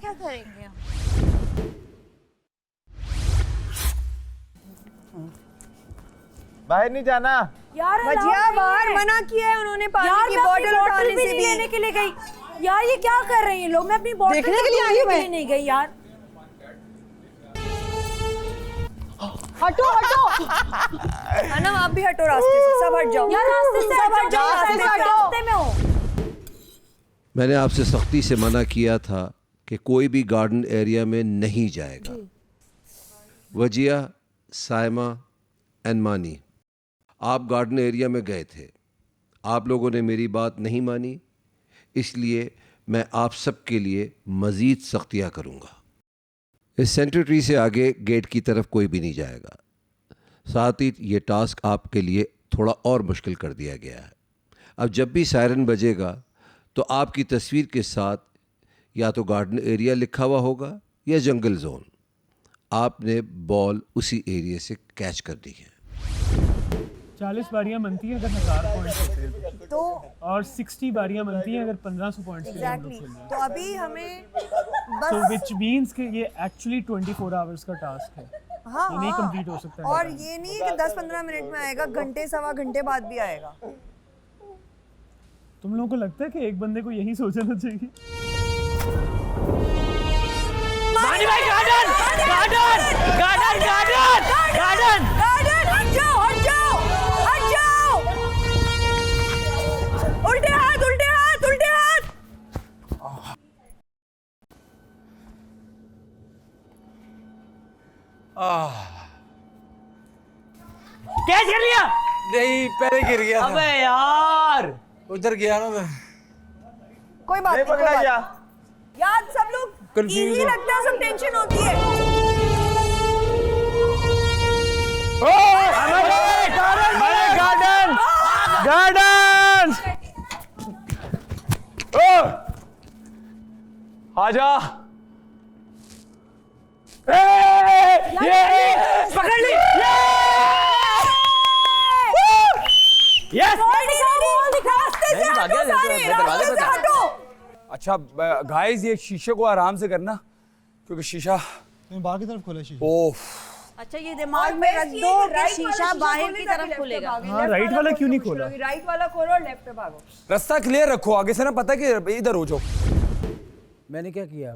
क्या करेंगे? बाहर नहीं जाना यार। भजिया बाहर मना किया है उन्होंने, पानी की बोतल उठाने से भी लेने के लिए गई। यार ये क्या कर रहे हैं लोग? मैं अपनी बोतल देखने के लिए आई हूं, मैं नहीं गई यार। हटो हटो। ना आप भी हटो रास्ते से, सब हट जाओ यार, रास्ते से सब हट जाओ, रास्ते में हो। मैंने आपसे सख्ती से मना किया था कि कोई भी गार्डन एरिया में नहीं जाएगा। वजिया, साइमा एंड मानी, आप गार्डन एरिया में गए थे, आप लोगों ने मेरी बात नहीं मानी, इसलिए मैं आप सब के लिए मज़ीद सख्तियाँ करूँगा। इस सेंटर ट्री से आगे गेट की तरफ कोई भी नहीं जाएगा। साथ ही ये टास्क आपके लिए थोड़ा और मुश्किल कर दिया गया है। अब जब भी सायरन बजेगा तो आपकी तस्वीर के साथ या तो गार्डन एरिया लिखा हुआ होगा या जंगल जोन। आपने बॉल उसी एरिया से कैच कर दी है। 40 बारियां बनती हैं अगर 1000 पॉइंट्स होते हैं तो, और 60 बारियां बनती हैं अगर 1500 पॉइंट्स के लिए हम लोग एग्जैक्टली। खेल रहे हैं। तो अभी हमें So बस which means कि ये एक्चुअली 24 आवर्स का टास्क है। हाँ, ये नहीं हाँ। कंप्लीट हो सकता है। और ये नहीं कि 10-15 मिनट में आएगा, घंटे सवा घंटे बाद भी आएगा। तुम लोगों को लगता है कि एक बंदे को यही सोचना चाहिए? मानी भाई garden garden garden garden garden garden हट जाओ, हट जाओ, हट जाओ। उल्टे हाथ, उल्टे हाथ, उल्टे हाथ। कैच कर लिया? नहीं, पहले गिर गया था। अबे यार, उधर गया ना मैं। कोई बात नहीं, कोई पकड़ा बात गया। नहीं। यार सब लोग Confused इजी हो। लगता है, सब टेंशन होती है। गार्डन गार्डन आजा। ये पकड़ ली। यस, अच्छा गाइस, ये शीशे को आराम से करना, क्योंकि शीशा बाहर की तरफ खोला शीशा। ओफ अच्छा ये दिमाग में रख दो कि शीशा बाहर की तरफ खुलेगा। हाँ राइट वाला क्यों नहीं खोला? राइट वाला खोलो और लेफ्ट पे भागो। रास्ता क्लियर रखो आगे से ना, पता है कि इधर हो जाओ। मैंने क्या किया?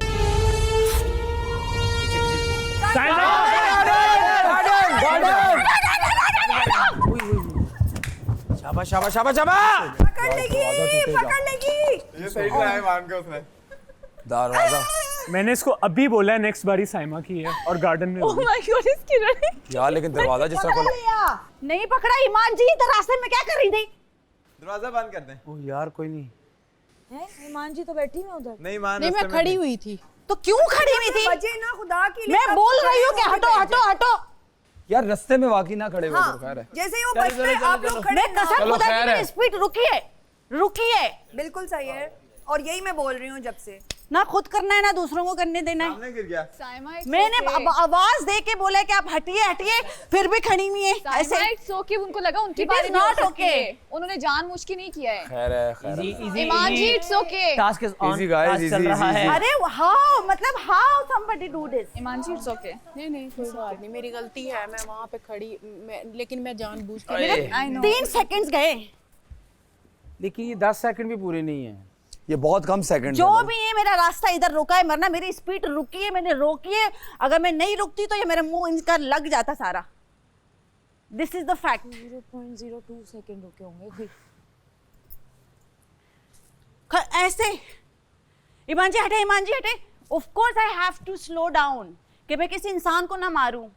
शाबाश शाबाश शाबाश शाबाश। पकड़ लेगी। ये सही ट्राई मान के उसने। दरवाजा मैंने इसको अभी बोला है नेक्स्ट बारी साइमा की है और गार्डन में ओह माय गॉड इसकी रनिंग। यार लेकिन दरवाजा जिस तरह खोला। नहीं पकड़ा ईमान जी, इधर रास्ते में क्या कर रही थी? दरवाजा बंद कर दें। ओह यार कोई नहीं है ईमान जी तो बैठी मैं उधर। नहीं मान, नहीं मैं खड़ी हुई थी। तो क्यों खड़ी हुई थी? बचे ना खुदा की लिए। मैं बोल रही हूँ कि हटो हटो हटो। यार रास्ते में वाकई ना खड़े हो तो खैर है। जैसे ही वो बचते आप लोग खड़े। मैं कसम खुदा की मेरी स्पीड रुकी है। बिल्कुल सही है और यही मैं बोल रही हूँ जब से। ना खुद करना है ना दूसरों को करने देना है। सामने गिर गया। मैंने आवाज दे के बोला कि आप हटिए फिर भी खड़ी हुई है ऐसे। इट्स ओके, उनको लगा उनकी It बारी is नहीं हो not सकती okay. है। उन्होंने जानबूझ के नहीं किया है। खैर है Iman ji it's okay. Task is on, Easy guys, task चल easy, रहा easy, है। अरे how somebody do this? Iman ji it's okay. नहीं कोई बात नहीं, मेरी गलती है, मैं वहाँ पे खड़ी लेकिन मैं जानबूझ के 3 सेकंड्स गए। लेकिन ये 10 सेकंड भी पूरे नहीं है। ये बहुत कम सेकंड जो भी है मेरा रास्ता इधर रुका है, वरना मेरी स्पीड रुकी है, मैंने रोकी है। अगर मैं नहीं रुकती तो ये मेरे मुंह इनका लग जाता सारा। This is the fact. 0.02 second रुके होंगे ऐसे। ईमान जी हटे। Of course I have to slow down कि मैं किसी इंसान को ना मारूं।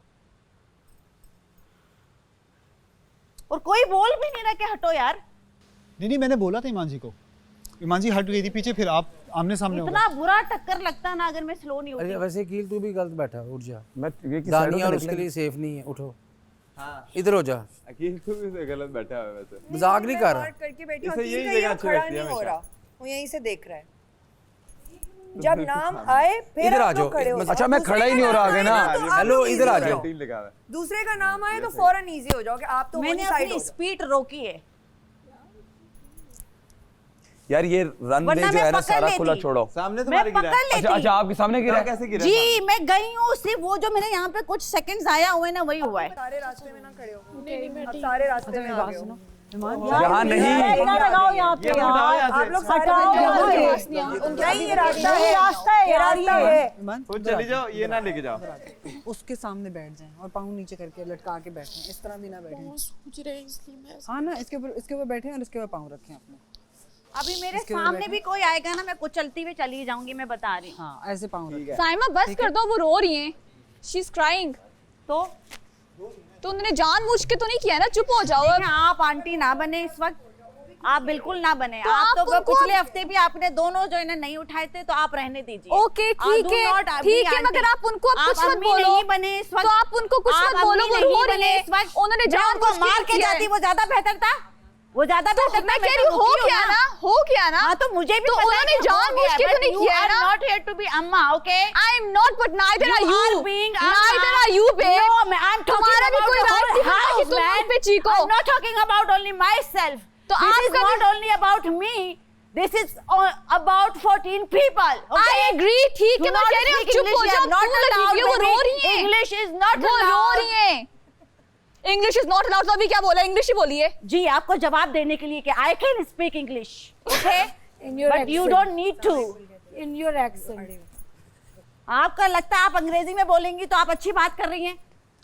और कोई बोल भी नहीं रहा कि हटो यार। नहीं मैंने बोला था ईमान जी को। ईमान जी हट गई थी पीछे, फिर आप आमने सामने हो गए। इतना बुरा टक्कर लगता ना अगर मैं स्लो नहीं अरे होती। वैसे कील तू भी गलत बैठा, उठ जा। मैं ये की दानिया और उसके लिए सेफ नहीं है, उठो। इधर हो जा। अकील तू भी गलत बैठा है वैसे। मजाक नहीं कर रहा। करके बैठी इसे हूँ, यही किसी का जगह अच्छी खड़ा लगती है नहीं हो हमेशा। रहा, वो यहीं से देख रहा है। जब नाम आए फिर इधर आ आप लोग जाओ। खड़े हो जाओ। अच्छा मैं खड़ा ही नहीं हो रहा आगे ना। हेलो इधर आ जाओ। दूसरे का नाम आए तो फौरन इजी हो जाओगे आप। तो मैंने अपनी स्पीड रोकी है। यार ये रन में जो है ना सारा खुला छोड़ो। सामने तुम्हारे गिरा है। अच्छा आपके सामने गिरा कैसे गिरा? जी मैं गई हूँ, सिर्फ वो जो मेरे यहाँ पे कुछ सेकंड्स आया हुए ना वही हुआ है। सारे रास्ते में ना खड़े हो। अब सारे रास्ते में आ गए हो। यहाँ नहीं। लगाओ यहाँ पे आप लोग सारे ये रास्ता है खुद चली जाओ, ये ना लेके जाओ। उसके सामने बैठ जाएं और पाँव नीचे करके लटका के बैठें। इस तरह भी ना बैठें। सोच रहे हैं इसलिए मैं। हाँ ना, इसके ऊपर बैठें और इसके ऊपर पाँव रखें अपने। अभी मेरे सामने भी कोई आएगा ना, मैं कुचलती हुई चली जाऊंगी, मैं बता रही हूँ। हाँ ऐसे पाँव रखें। साइमा बस कर दो, वो रो रही हैं। She is crying. तो उन्होंने जानबूझ के तो नहीं किया ना, चुप हो जाओ। आप आंटी ना बने इस वक्त, आप बिल्कुल ना बने। आप तो पिछले हफ्ते भी आपने दोनों जो इन्हें नहीं उठाए थे, तो आप रहने दीजिए। ओके ठीक है मगर आप उनको अब कुछ मत बोलो। नहीं बने इस वक्त, तो आप उनको कुछ मत बोलो, वो रो रही है इस वक्त। उन्होंने जानबूझ के मार के जाती वो ज्यादा बेहतर था। वो ज्यादा बेहतर। मैं कह रही हूँ हो क्या ना। हाँ तो मुझे भी तो उन्होंने जानबूझ के तो नहीं किया ना। नॉट हियर टू बी अम्मा, okay? I am not, but neither are you. Neither are you babe. No I am तुम्हारा भी कोई राइट नहीं है कि तुम मुझ पे चीखो। I am not talking about only my myself this is not only about me, this is about 14 people. I agree, ठीक है, मैं कह रही हूँ चुप हो जाओ। वो रो रही है। इंग्लिश इज नॉट वो रो रही है। English is not allowed. तो अभी क्या बोला? इंग्लिश ही बोलिए। जी आपको जवाब देने के लिए कि I can speak English, okay? But you don't need to in your accent. आपका लगता है आप अंग्रेजी में बोलेंगी तो आप अच्छी बात कर रही हैं।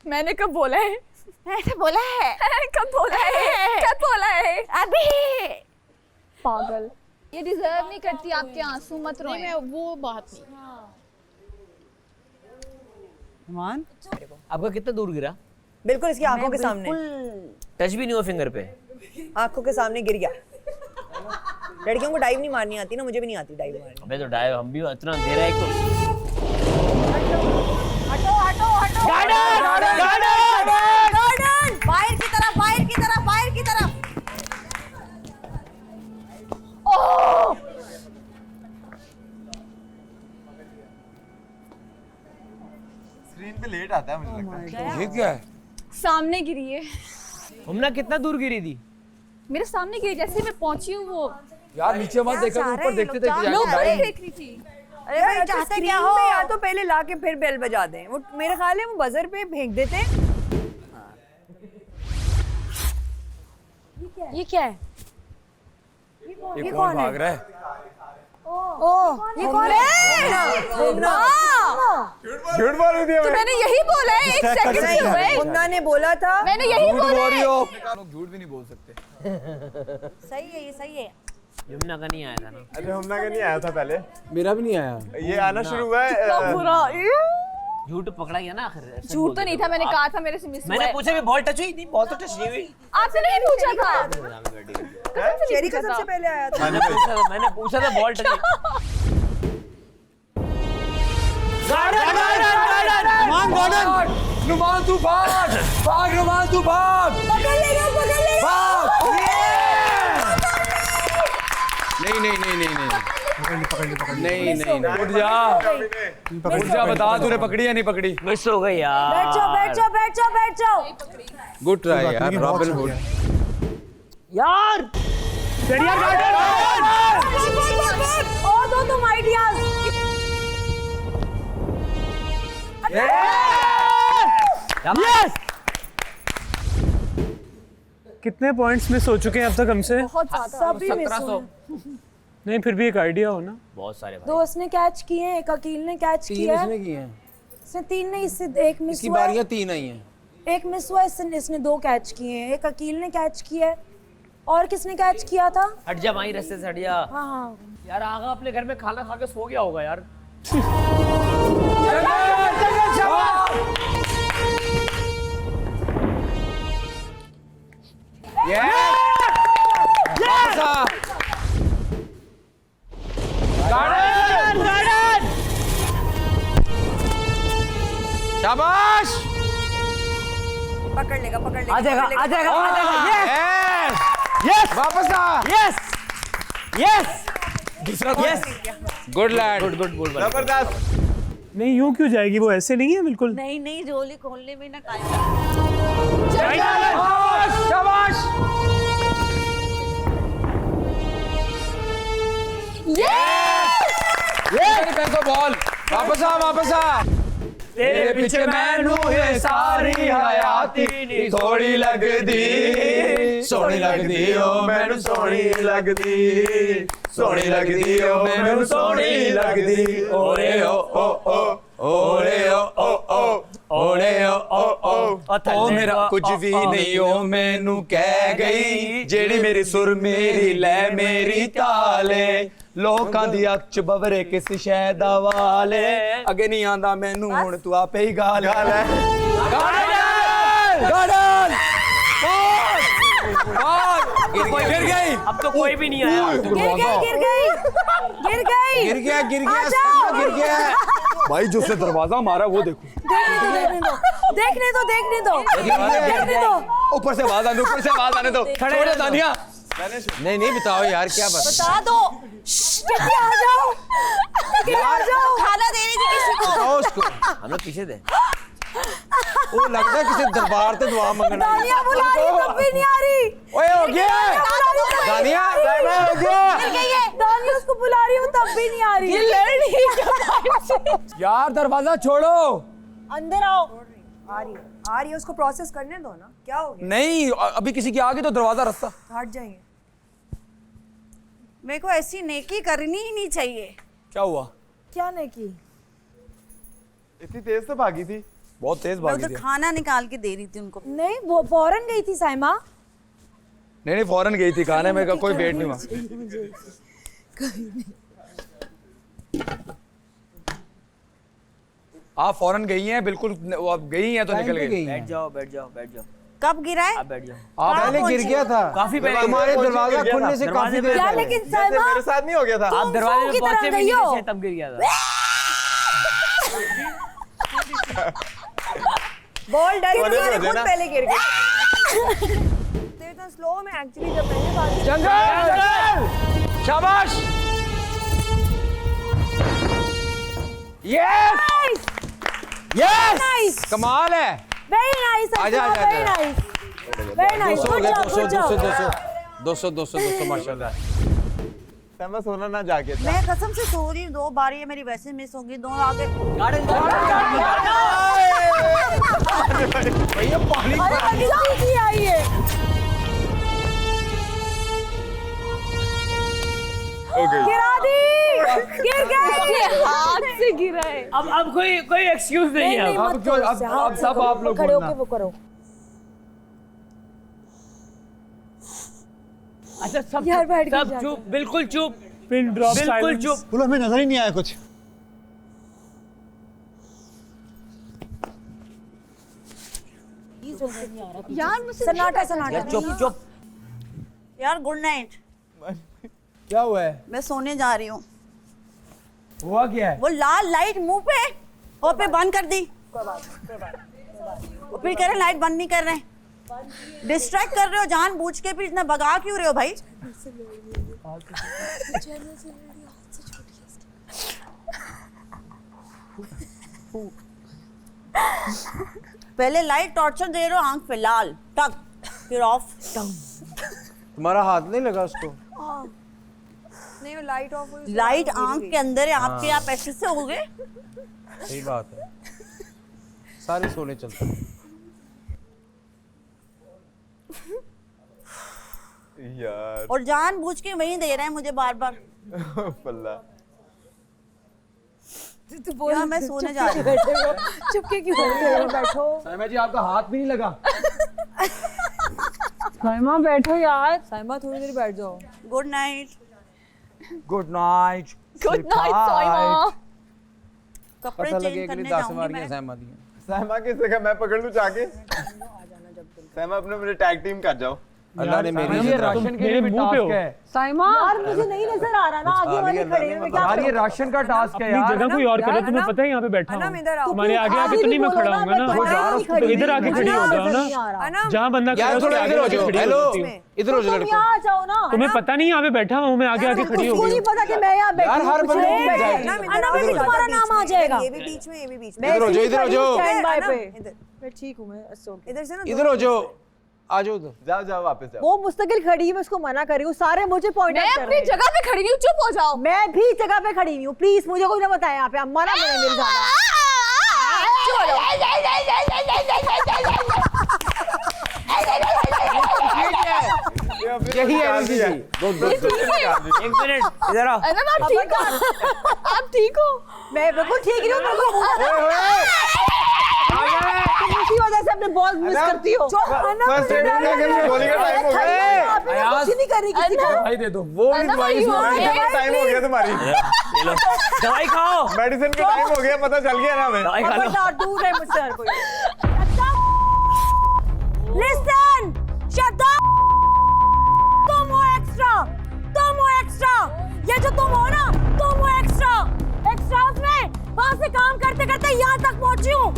मैंने कब बोला है? ऐसे बोला है। कब बोला है? कब बोला है? अभी। पागल, ये डिजर्व नहीं करती आपके आंसू, मत रोएं। मैं वो बात नहीं। ईमान आपका कितना दूर गिरा? बिल्कुल इसकी आंखों के सामने। टच भी नहीं हुआ फिंगर पे? आंखों के सामने गिर गया। लड़कियों को डाइव नहीं मारनी आती ना, मुझे भी नहीं आती डाइव मारनी। अबे तो डाइव हम भी इतना दे रहा है। एक तो हटो गार्डन बाहर की तरफ। ओह स्क्रीन पे लेट आता है मुझे लगता है। ये क्या है? सामने गिरी है। हमना कितना दूर गिरी थी? मेरे सामने गिरी, जैसे मैं पहुंची हूँ वो। यार नीचे मत देखो, ऊपर देखते लोग देख रही थी। अरे भाई चाहते क्या हो? या तो पहले ला के फिर बेल बजा दें, वो मेरे ख्याल है वो बजर पे फेंक देते हैं। ये क्या है? ये कौन भाग रहा है? ये कौन है? झूठ बोल रही थी तो मैंने यही बोला है, एक सेकंड से हुए। मुन्ना ने बोला था, मैंने यही बोला है। लोग झूठ भी नहीं बोल सकते। सही है, ये सही है। यमुना का नहीं आया था ना? अरे हमना का नहीं आया था पहले, मेरा भी नहीं आया। ये आना शुरू हुआ है। झूठ पकड़ा गया ना आखिर। झूठ तो नहीं था, मैंने कहा था मेरे से मिस हुआ मैंने है। पूछा भी बॉल टच हुई नहीं, बॉल तो टच नहीं हुई। आपसे नहीं पूछा था। शेरी का सबसे पहले आया था। मैंने पूछा था बॉल टच। नुमान तू भाग, भाग नुमान तू भाग। पकड़ लेगा, पकड़ लेगा। नहीं नहीं नहीं नहीं नहीं पकड़ ली। नहीं नहीं उठ जा, उठ जा, बता तूने पकड़ी या नहीं पकड़ी? मिस हो गई यार। बैठ जाओ, बैठ जाओ, बैठ जाओ, बैठ जाओ। गुड ट्राई यार रॉबिन हुड। यार और दो तुम आइडियाज। यस। कितने पॉइंट्स मिस हो चुके हैं अब तक हमसे? बहुत ज्यादा। सभी मिस हुए। नहीं फिर भी एक आइडिया हो ना। बहुत सारे भाई। दो इसने कैच किए हैं, एक अकील ने कैच तीन किया है। इसने किए हैं। इसने 3 नहीं, इससे एक मिस इसकी हुआ है। बारियां 3 आई हैं। एक मिस हुआ, इसने 2 कैच किए हैं। एक अकील ने कैच किया है। और किसने कैच किया था? हट जा वहीं रास्ते से हट जा। हाँ हाँ। यार आगा अपने घर में खाना खा के सो गया होगा यार। शाबाश। पकड़ लेगा, पकड़ लेगा। आ जाएगा, आ जाएगा, आ जाएगा। यस यस वापस आ। यस यस दूसरा yes good land. Good good good जबरदस्त। नहीं यूं क्यों जाएगी, वो ऐसे नहीं है बिल्कुल। नहीं नहीं, झोली खोलने में ना टाइम। शाबाश। फेंको बॉल, वापस आ, वापस आ। तेरे पीछे मैनू है सारी हयाती नी थोड़ी लगदी, सोहनी लगदी ओ मैनू सोहनी लगदी, सोहनी लगदी ओ मैनू सोहनी लगदी। ओरे ओ ओ ओ ओरे ओ ओ ओ ओरे ओ ओ ओ ओ मेरा कुछ भी नहीं ओ मैनू कह गई, जेड़ी मेरी सुर मेरी लै मेरी ताले, लोकां दी अख च बवरे किस शै दा वाले, अगे नहीं आंदा मैनू हुण तू आपे ही गा ले। गार्डन गिर गई। अब तो कोई भी नहीं आया। गिर गया। भाई जो उसने दरवाजा मारा वो देखो। देखने दो। ऊपर से आवाज आने, ऊपर से आवाज आने दो। छोड़ो दानिया। नहीं नहीं बताओ यार क्या बात। बता दो। आ जाओ। खाना दे रही थी किसी को। बताओ उसको। हम लोग पीछे थे। वो लगता है किसी दरबार से दुआ मांगना। दानिया बुला रही तब भी नहीं आ रही। ओए हो गया दानिया, हो गया। दानिया उसको बुला रही हूँ तब भी नहीं आ रही। ये लड़ रही है यार दरवाजा छोड़ो। अंदर आओ। आ रही है, उसको प्रोसेस करने दो ना। क्या हो गया? नहीं अभी किसी की आ गई तो दरवाजा रास्ता हट जाइए। मेरे को ऐसी नेकी करनी ही नहीं चाहिए। क्या हुआ? क्या नहीं की? इतनी तेज तो भागी थी। बहुत तेज मैं भागी उधर थी। खाना निकाल के दे रही थी उनको। नहीं वो फौरन गई थी साइमा। नहीं फौरन गई थी खाने में, कोई वेट नहीं हुआ। आप फौरन गई हैं बिल्कुल, वो अब गई हैं तो निकल गई। बैठ जाओ बैठ जाओ बैठ जाओ। कब गिरा है? आप बैठ जाओ। आप पहले गिर गया था। काफी पहले। तुम्हारे दरवाजा खुलने से काफी देर क्या पहले। लेकिन साइमा मेरे साथ नहीं हो गया था। आप दरवाजे में पहुंचे भी नहीं थे तब गिर गया था। बॉल डर गई, खुद पहले गिर गई। स्लो में एक्चुअली जब मैंने बात की। जंगल शाबाश। यस यस कमाल है। Very nice. आजा आजा वेरी नाइस। Very nice. 200 माशाल्लाह। मैं सोना ना जाके मैं कसम से सो रही हूँ, 2 बार ये मेरी वैसे मिस होगी, 2 आगे भैया पानी आई है। गिरा दी, गिर गए, हाथ से गिरा है। अब कोई एक्सक्यूज नहीं है। अब क्यों अब सब आप लोग खड़े बोलना। होके वो करो। अच्छा सब यार बैठ गए सब जाके। चुप, बिल्कुल चुप, पिन ड्रॉप बिल्कुल चुप। बोलो हमें नजर ही नहीं आया कुछ। यार मुझसे सन्नाटा सन्नाटा। यार चुप चुप। यार गुड नाइट। क्या हुआ है? मैं सोने जा रही हूँ। हुआ क्या है? वो लाल लाइट मुंह पे और पे बंद कर दी। वो फिर कह रहे लाइट बंद नहीं कर रहे, डिस्ट्रैक्ट कर रहे हो जानबूझ के, फिर इतना भगा क्यों रहे हो भाई? पहले लाइट टॉर्चर दे रहे हो आंख पे लाल टक, फिर ऑफ। तुम्हारा हाथ नहीं लगा उसको? नहीं, वो लाइट ऑफ हुई। लाइट आंख के अंदर है आपके, आप ऐसे से हो गए। सही बात है, सारे सोने चलते हैं। यार और जानबूझ के वहीं दे रहे हैं मुझे बार बार। पल्ला तू बोल, यार मैं सोने जा रही हूँ। बैठे हो, चुपके क्यों बैठे हो? बैठो। साइमा जी आपका हाथ भी नहीं लगा। साइमा बैठो यार। साइमा थोड़ी देर बैठ जाओ। Good night. Good night. Good night Saima. कपड़े पता चेंज लगे करने दास जाऊंगी मारी मैं। साइमा दी। सहमा किससे का मैं पकड़ लूं जाके? सहमा अपने मेरे टैग टीम कर जाओ। अल्लाह ने मेरी ये राशन के लिए भी टास्क है। साइमा यार मुझे नहीं नजर आ रहा ना, आगे वाले खड़े हैं, मैं क्या यार ये करूं? राशन का टास्क है अपनी यार। जगह कोई और करो, तुम्हें पता है यहाँ पे बैठा हूँ। तुम्हारे आगे आके तो नहीं मैं खड़ा हूँगा ना, तो इधर आके खड़ी हो जाओ ना, जहाँ बंदा खड़ा है यार उसके थोड़ा आगे इधर हो आके जाओ। खड़ी हो हेलो जाती हूँ। इधर हो जाओ तुम लड़को। यहाँ आ जाओ ना। तुम्हें पता नहीं यहाँ पे बैठा हूँ मैं, आगे आके खड़ी हो तुमको गई नहीं पता कि मैं यहाँ बैठी यार हूँ, हर कुछ बंदे नहीं की बैठे। जाएगी। अन्ना में भी तुम्हारा नाम आ जाएगा। ये भी बीच में, ये भी बीच में। मैं इधर हो जाओ, इधर हो जाओ। स्टैंड बाय पे। इधर मैं ठीक हूँ, मैं okay। इधर से ना इधर हो जाओ, आ जाओ उधर। जाओ जाओ वापस जाओ। वो मुस्तकिल खड़ी है, मैं उसको मना कर रही हूँ, सारे मुझे पॉइंट मैं अपनी जगह पे खड़ी हूँ, चुप हो जाओ। मैं भी जगह पे खड़ी नहीं हूँ, प्लीज मुझे कोई ना बताया यहाँ पे, आप मना करें मेरी ज्यादा। यही है एनर्जी। एक मिनट इधर आओ। अरे मैं ठीक हूँ। आप ठीक हो? मैं बिल्कुल ठीक ही हूँ, तुम इसी वजह से अपने बॉल मिस करती हो। फर्स्ट एड में गोली का टाइम हो गया। कुछ नहीं कर रही किसी को। दवाई दे दो। वो भी दवाई मेडिसिन का टाइम हो गया तुम्हारी। ये लो दवाई खाओ। मेडिसिन का टाइम हो गया, पता चल गया ना हमें। दवाई खा लो। खबरदार, दूर है मुझसे हर कोई। Listen, shut up. तुम हो एक्स्ट्रा, तुम हो एक्स्ट्रा। ये जो तुम हो ना, तुम हो एक्स्ट्रा। एक्स्ट्रा में वहां से काम करते करते यहाँ तक पहुंची हूँ,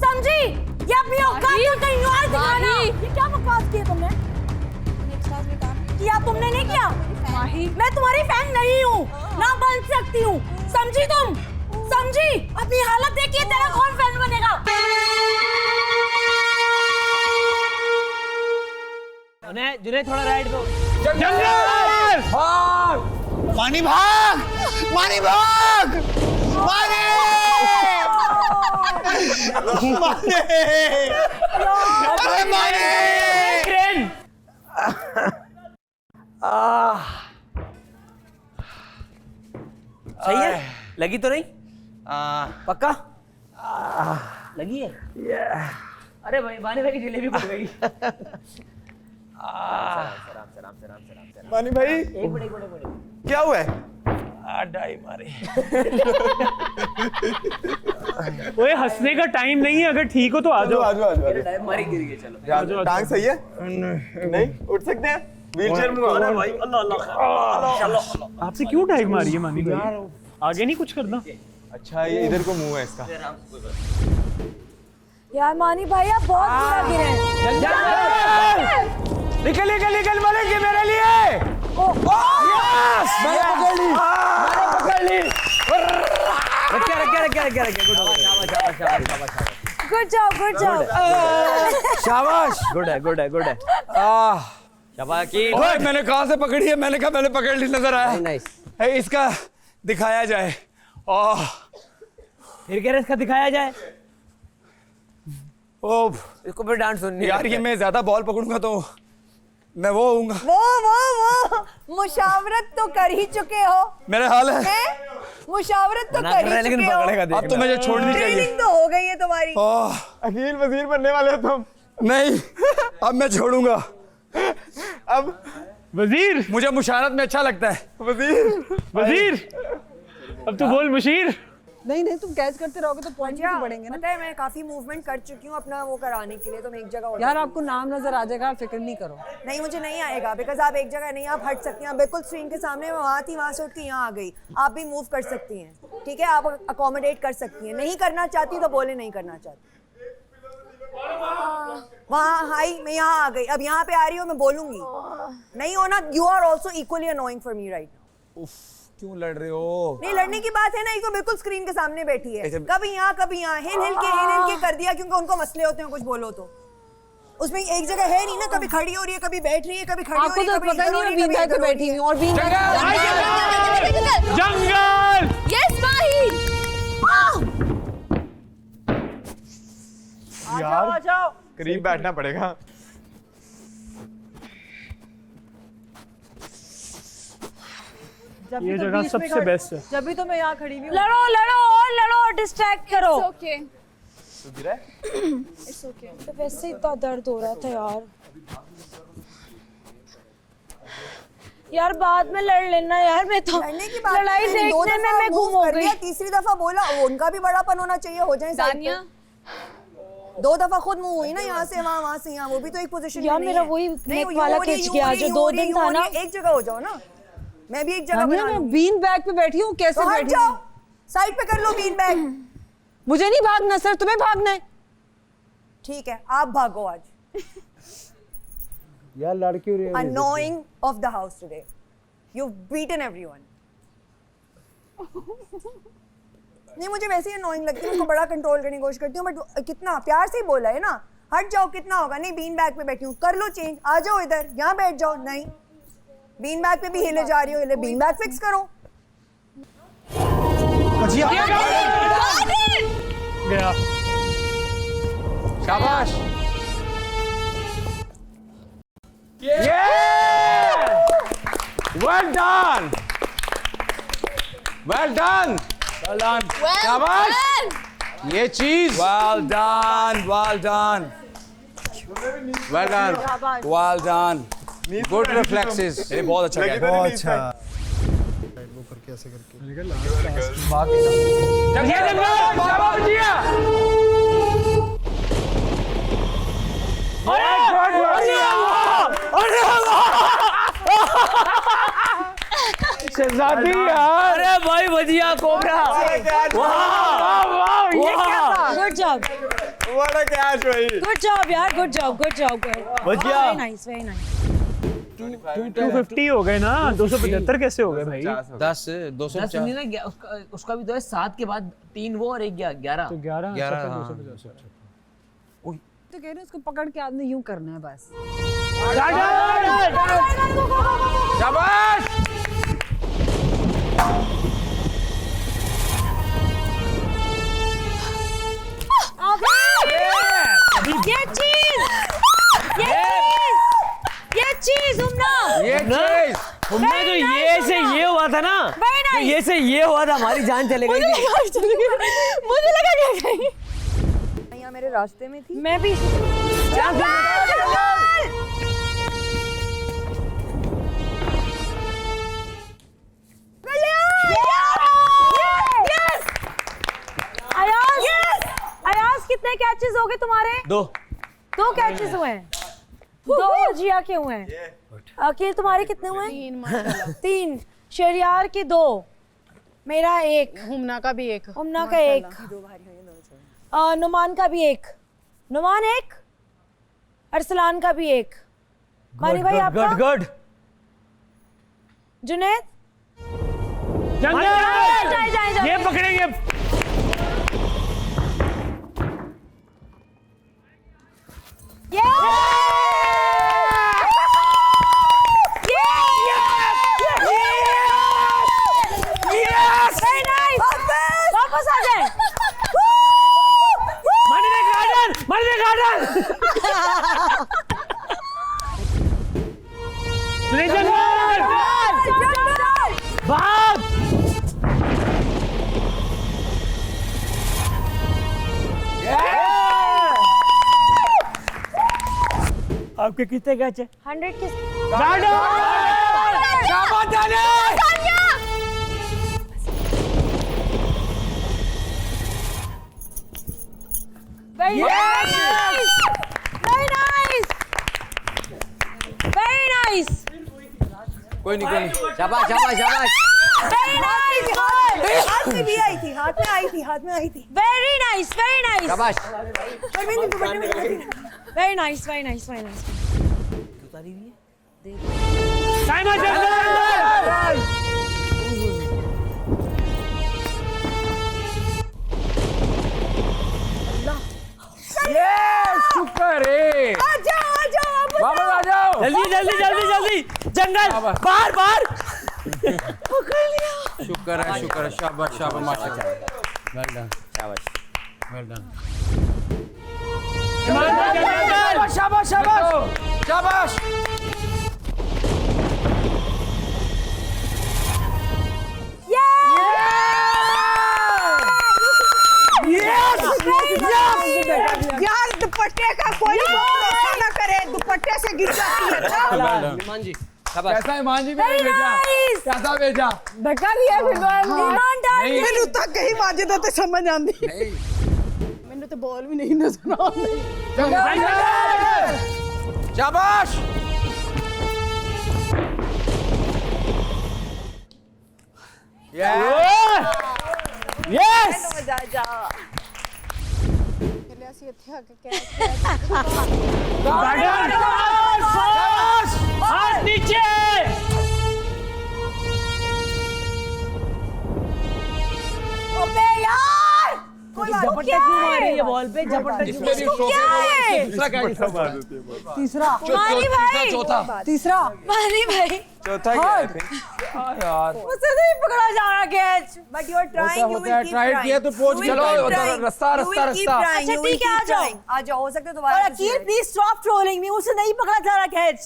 समझी? ये अपनी औकात को कहीं और दिखाना। ये क्या बकवास किया तुमने? किया तुमने नहीं किया? मैं तुम्हारी फैन नहीं हूँ, ना बन सकती हूँ, समझी तुम? समझी? अपनी हालत देखिए, तेरा कौन फैन बनेगा? जुनैद थोड़ा राइट दो। मानी भाग, मानी भाग, मानी, मानी, अरे मानी। क्रेन। सही है? लगी तो नहीं? पक्का? लगी है? अरे भाई बानी भाई की जलेबी फट गई। मानी भाई एक मिनट क्या हुआ है? डाई मारे। ओए हंसने का टाइम नहीं है, अगर ठीक हो तो आ जाओ। आ जाओ, आ जाओ। टाइम मारी गिर गई। चलो टांग सही है? नहीं उठ सकते हैं? व्हीलचेयर में अरे भाई अल्लाह अल्लाह। आपसे क्यों टाइम मारी है मानी भाई? आगे नहीं कुछ करना? अच्छा ये इधर को मुंह है इसका। यार मानी भाई आप बहुत बुरा गिरे हैं। निकल निकल निकल मलेंगे मेरे लिए। मैंने पकड़ ली, मैंने पकड़ ली। Good job, good job. शाबाश। गुड है गुड है गुड है। शाबाश की। ओए मैंने कहाँ से पकड़ी है? मैंने कहा मैंने पकड़ ली, नजर आया। नाइस। इसका दिखाया जाए। ओह फिर कह रहे इसका दिखाया जाए। ओह इसको फिर डांस सुननी यार, ये मैं ज्यादा बॉल पकड़ूंगा तो मैं वो होऊंगा। वो मुशावरत तो कर ही चुके हो। मेरा हाल है मुशावरत तो कर ही चुके हो। अब तो मुझे छोड़नी चाहिए। ट्रेनिंग तो हो गई है तुम्हारी। अकील वजीर बनने वाले हो तुम। नहीं, अब मैं छोड़ूंगा। अब वजीर, मुझे मुशारत में अच्छा लगता है। वजीर अब तो बोल मुशीर। नहीं तुम कैच करते रहोगे तो पॉइंट भी बढ़ेंगे ना। पता है मैं काफी मूवमेंट कर चुकी हूँ अपना वो कराने के लिए, तुम एक जगह यार आपको नाम नजर आ जाएगा, फिक्र नहीं करो। नहीं मुझे नहीं आएगा, बिकॉज आप एक जगह नहीं, आप हट सकती हैं। आप बिल्कुल स्क्रीन के सामने, मैं वहाँ थी, वहाँ से उठ के यहाँ आ गई। आप भी मूव कर सकती हैं, ठीक है, आप अकोमोडेट कर सकती हैं। नहीं करना चाहती तो बोले नहीं करना चाहती। वहाँ हाई, मैं यहाँ आ गई, अब यहाँ पे आ रही हो, मैं बोलूंगी नहीं होना। You are also equally annoying for me right now. क्यों लड़ रहे हो? नहीं लड़ने की बात है ना, ये तो बिल्कुल स्क्रीन के सामने बैठी है, कभी यहाँ कभी यहाँ, हिल के कर दिया, क्योंकि उनको मसले होते हैं कुछ बोलो तो। उसमें एक जगह है नहीं ना, कभी खड़ी हो रही है, कभी बैठ रही है, कभी खड़ी हो रही है, कभी पता नहीं मैं बीन बैग पे बैठी हूँ और बीन जंगल। यस माही। यार करीब बैठना पड़ेगा। ये जगह सबसे बेस्ट है। जब भी तो मैं यहाँ खड़ी हुई हूँ। लड़ो लड़ो और लड़ो, डिस्ट्रैक्ट करो। Okay it's okay. तो वैसे ही इतना दर्द हो रहा था यार बाद में लड़ लेना यार। मैं तो लड़ने की बात लड़ाई देखने में मैं गुम हो गई। तीसरी दफा बोला, उनका भी बड़ापन होना चाहिए, हो जाए दानिया। 2 दफा खुद मुंह हुई ना, यहाँ से वहाँ, वहाँ से यहाँ, वो भी तो एक पोजीशन यार मेरा वही नेक वाला खिंच गया जो 2 दिन था ना। एक जगह हो जाओ ना, मैं भी एक जगह दानिया मैं बीन बैग पे बैठी हूँ, कैसे बैठी जाओ, साइड पे कर लो बीन बैग। मुझे नहीं भागना सर, तुम्हें भागना है। ठीक है आप भागो आज। यार लड़ क्यों रहे हो? Annoying of the house today. You've beaten everyone. नहीं मुझे वैसे ही annoying लगती है, उसको बड़ा कंट्रोल करने की कोशिश करती हूँ, बट कितना प्यार से ही बोला है ना, हट जाओ, कितना होगा। नहीं बीन बैग पे बैठी हूँ, कर लो चेंज, आ जाओ इधर, यहाँ बैठ जाओ। नहीं बीन बैग पे भी हिले जा रही हो, हिले बीन बैग फिक्स करो। गया। शाबाश। Well done. Well done. Well done. शाबाश। ये चीज। Well done. Well done. Well done. Well done. Good reflexes. ये बहुत अच्छा किया। बहुत अच्छा। वो करके ऐसे करके। शहजादी यार। अरे भाई भजिया कोबरा। वाह ये क्या था? Good job. What a catch भाई। गुड जॉब यार, गुड जॉब, गुड जॉब। भजिया। Very nice, very nice. 250 हो गए ना, 275 कैसे हो गए भाई? 10 250 नहीं ना, उसका भी तो है 7 के बाद 3 वो और 1 11। तो 11 तो कह रहे हैं उसको पकड़ के आपने यूं करना है बस। शाबाश। ये चीज उम्ना तो ये से ये हुआ था ना, तो ये से ये हुआ था, हमारी जान चले गई थी। मुझे लगा क्या कहीं यहाँ मेरे रास्ते में थी। मैं भी अयाज कितने कैचेस हो गए तुम्हारे? 2 कैचेस हुए हैं। 2 जिया के हुए हैं। अकील तुम्हारे कितने हुए हैं? 3। शरियार के 2, मेरा 1, हुमना का भी 1, हुमना का 1, नुमान का भी 1, नुमान 1, अरसलान का भी 1। मानी भाई आपका? गुड। जुनैद? ये पकड़ेंगे। आपके कितने कैच है? 100 के Very nice! Very nice! Very nice! कोई नहीं शाबाश शाबाश शाबाश Very nice! हाथ में भी आई थी, हाथ में आई थी, हाथ में आई थी। Very nice! Very nice! शाबाश Very nice! Very nice! Very nice! उतारी हुई है शुक्र है। आ जाओ वापस आ जाओ। जल्दी जल्दी जल्दी जल्दी जंगल बाहर बाहर पकड़ लिया। शुक्र है शाबाश शाबाश माशाल्लाह। वेल डन शाबाश वेल डन शाबाश शाबाश शाबाश। यार दुपट्टे का कोई भरोसा ना करे, दुपट्टे से गिर जाती है। ईमान जी शाबाश। कैसा ईमान जी मैंने भेजा? कैसा भेजा? धक्का दिया फिर नहीं। मैनू तक कहीं माजिद ते समझ आंदी मैनू तो बॉल भी नहीं नजर आंदी। शाबाश। यस जा ਅਸੀਂ ਇੱਥੇ ਆ ਕੇ हाथ नीचे अबे यार कोई झपट्टा क्यों मार रही है बॉल पे? झपट्टा क्यों मार रही है? दूसरा क्या तीसरा मानी भाई चौथा तीसरा मानी भाई चौथा क्या है यार? मुझसे नहीं पकड़ा जा रहा catch but you are trying, you will keep try किया तो पहुंच चलो रास्ता अच्छा ठीक है आ जाओ आ जाओ, हो सकता है और दोबारा अकील प्लीज स्टॉप ट्रोलिंग मी मुझसे नहीं पकड़ा जा रहा कैच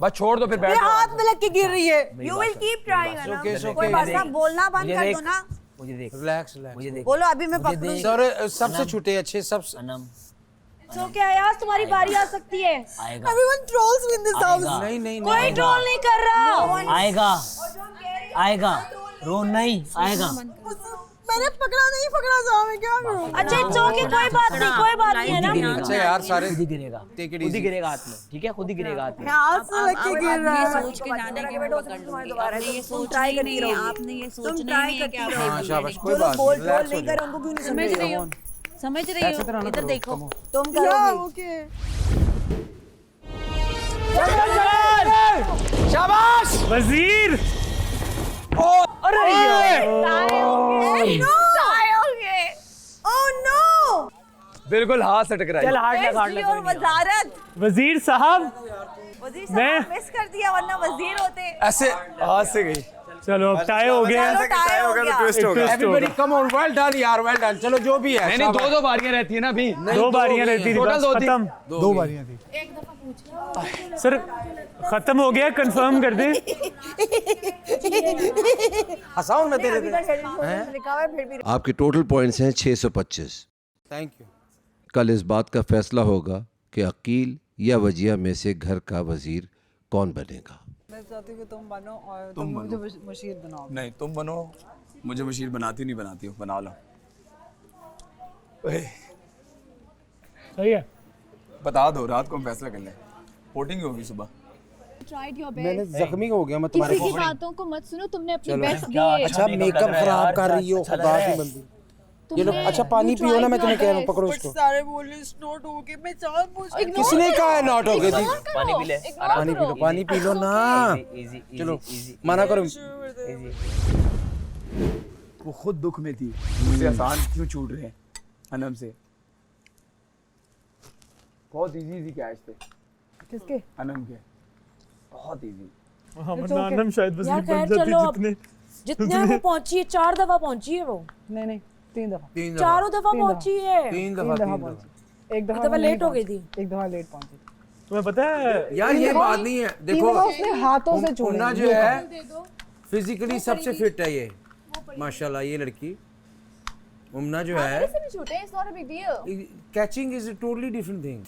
बस छोड़ दो फिर बैठ मेरे हाथ में लग के गिर रही है यू विल कीप ट्राइंग ना। कोई बात ना बोलना बंद कर दो ना मुझे देख रिलैक्स मुझे देख बोलो अभी मैं पकड़ूंगी। सर सबसे छूटे अच्छे सब अनम तो क्या यार तुम्हारी बारी आ सकती है। आएगा everyone trolls in this house. नहीं कोई ट्रोल नहीं कर रहा। आएगा आएगा रो नहीं आएगा। मैंने पकड़ा नहीं पकड़ा जा मैं क्या करूं? अच्छा इट्स ओके कोई बात नहीं है ना। अच्छा यार सारे खुद ही गिरेगा खुद ही गिरेगा हाथ में ठीक है खुद ही गिरेगा हाथ में। हाथ से लग के गिर रहा है। सोच के जाना कि मैं पकड़ लूंगी। दोबारा आपने ये तुम सोचना ट्राई ही करती नहीं है, रहोगी। आपने ये तुम सोचना ट्राई ही नहीं है कि करती आप रहोगी। हाँ शाबाश कोई जो लोग बात बोल नहीं ट्रोल रिलैक्स हो नहीं कर रहे उनको क्यों नहीं समझ रही हो समझ रही ऐसे तरह हो ना इधर करो, देखो come on। तुम करोगी। शाबाश वजीर अरे ओह नो बिल्कुल हाथ से टकराई। चल हार्ड लगा हार्ड और लगा वजारत वजीर साहब वजीर मैं- साहब मिस कर दिया वरना वजीर होते। ऐसे हाथ से गई। चलो अब टाई हो गया चलो टाई हो गया। ट्विस्ट होगा। Everybody come on well done यार वेल डन चलो जो भी है नहीं दो बारियां रहती है ना अभी। दो बारियां रहती थी टोटल बस दो थी। खत्म दो बारियां थी। सर खत्म हो गया कंफर्म कर दे। हंसाऊं मैं तेरे लिखा हुआ है फिर भी आपके टोटल पॉइंट्स हैं 625। थैंक यू कल इस बात का फैसला होगा कि अकील या वजिया में से घर का वजीर कौन बनेगा। मैं चाहती हूँ कि तुम बनो और तुम मुझे मशीर बनाओ। नहीं तुम बनो मुझे मशीर बनाती नहीं बनाती हो बना लो। सही है बता दो रात को हम फैसला कर लें। वोटिंग होगी सुबह। ट्राइड योर मैंने बेस्ट जख्मी हो गया मैं तुम्हारे किसी की बातों को मत सुनो तुमने अपनी चलो बेस्ट दी है अच्छा मेकअप खराब कर रही हो खुदा की बंदी ये लो अच्छा पानी पियो ना मैं तुम्हें कह रहा हूँ पकड़ो इसको सारे बोले नोट हो गए मैं चार पूछ किसने कहा है नॉट हो गई थी पानी पी ले पानी पी लो ना चलो मना करो वो खुद दुख में थी मुझसे आसान क्यों छूट रहे हैं अनम से। बहुत इजी कैच थे किसके? अनम के बहुत इजी। अनम शायद वजीर यार बन खैर जाती चलो अब जितने जितने वो पहुंची है 4 दफा पहुंची है वो नहीं 3 दफा चारों दफा पहुंची है 3 दफा एक दफा दफा लेट हो गई थी। एक दफा लेट पहुंची। तुम्हें पता है यार ये बात नहीं है, देखो उसने हाथों से छोड़ा मुन्ना जो है फिजिकली सबसे फिट है ये माशाल्लाह। ये लड़की मुन्ना जो है catching is a totally different thing.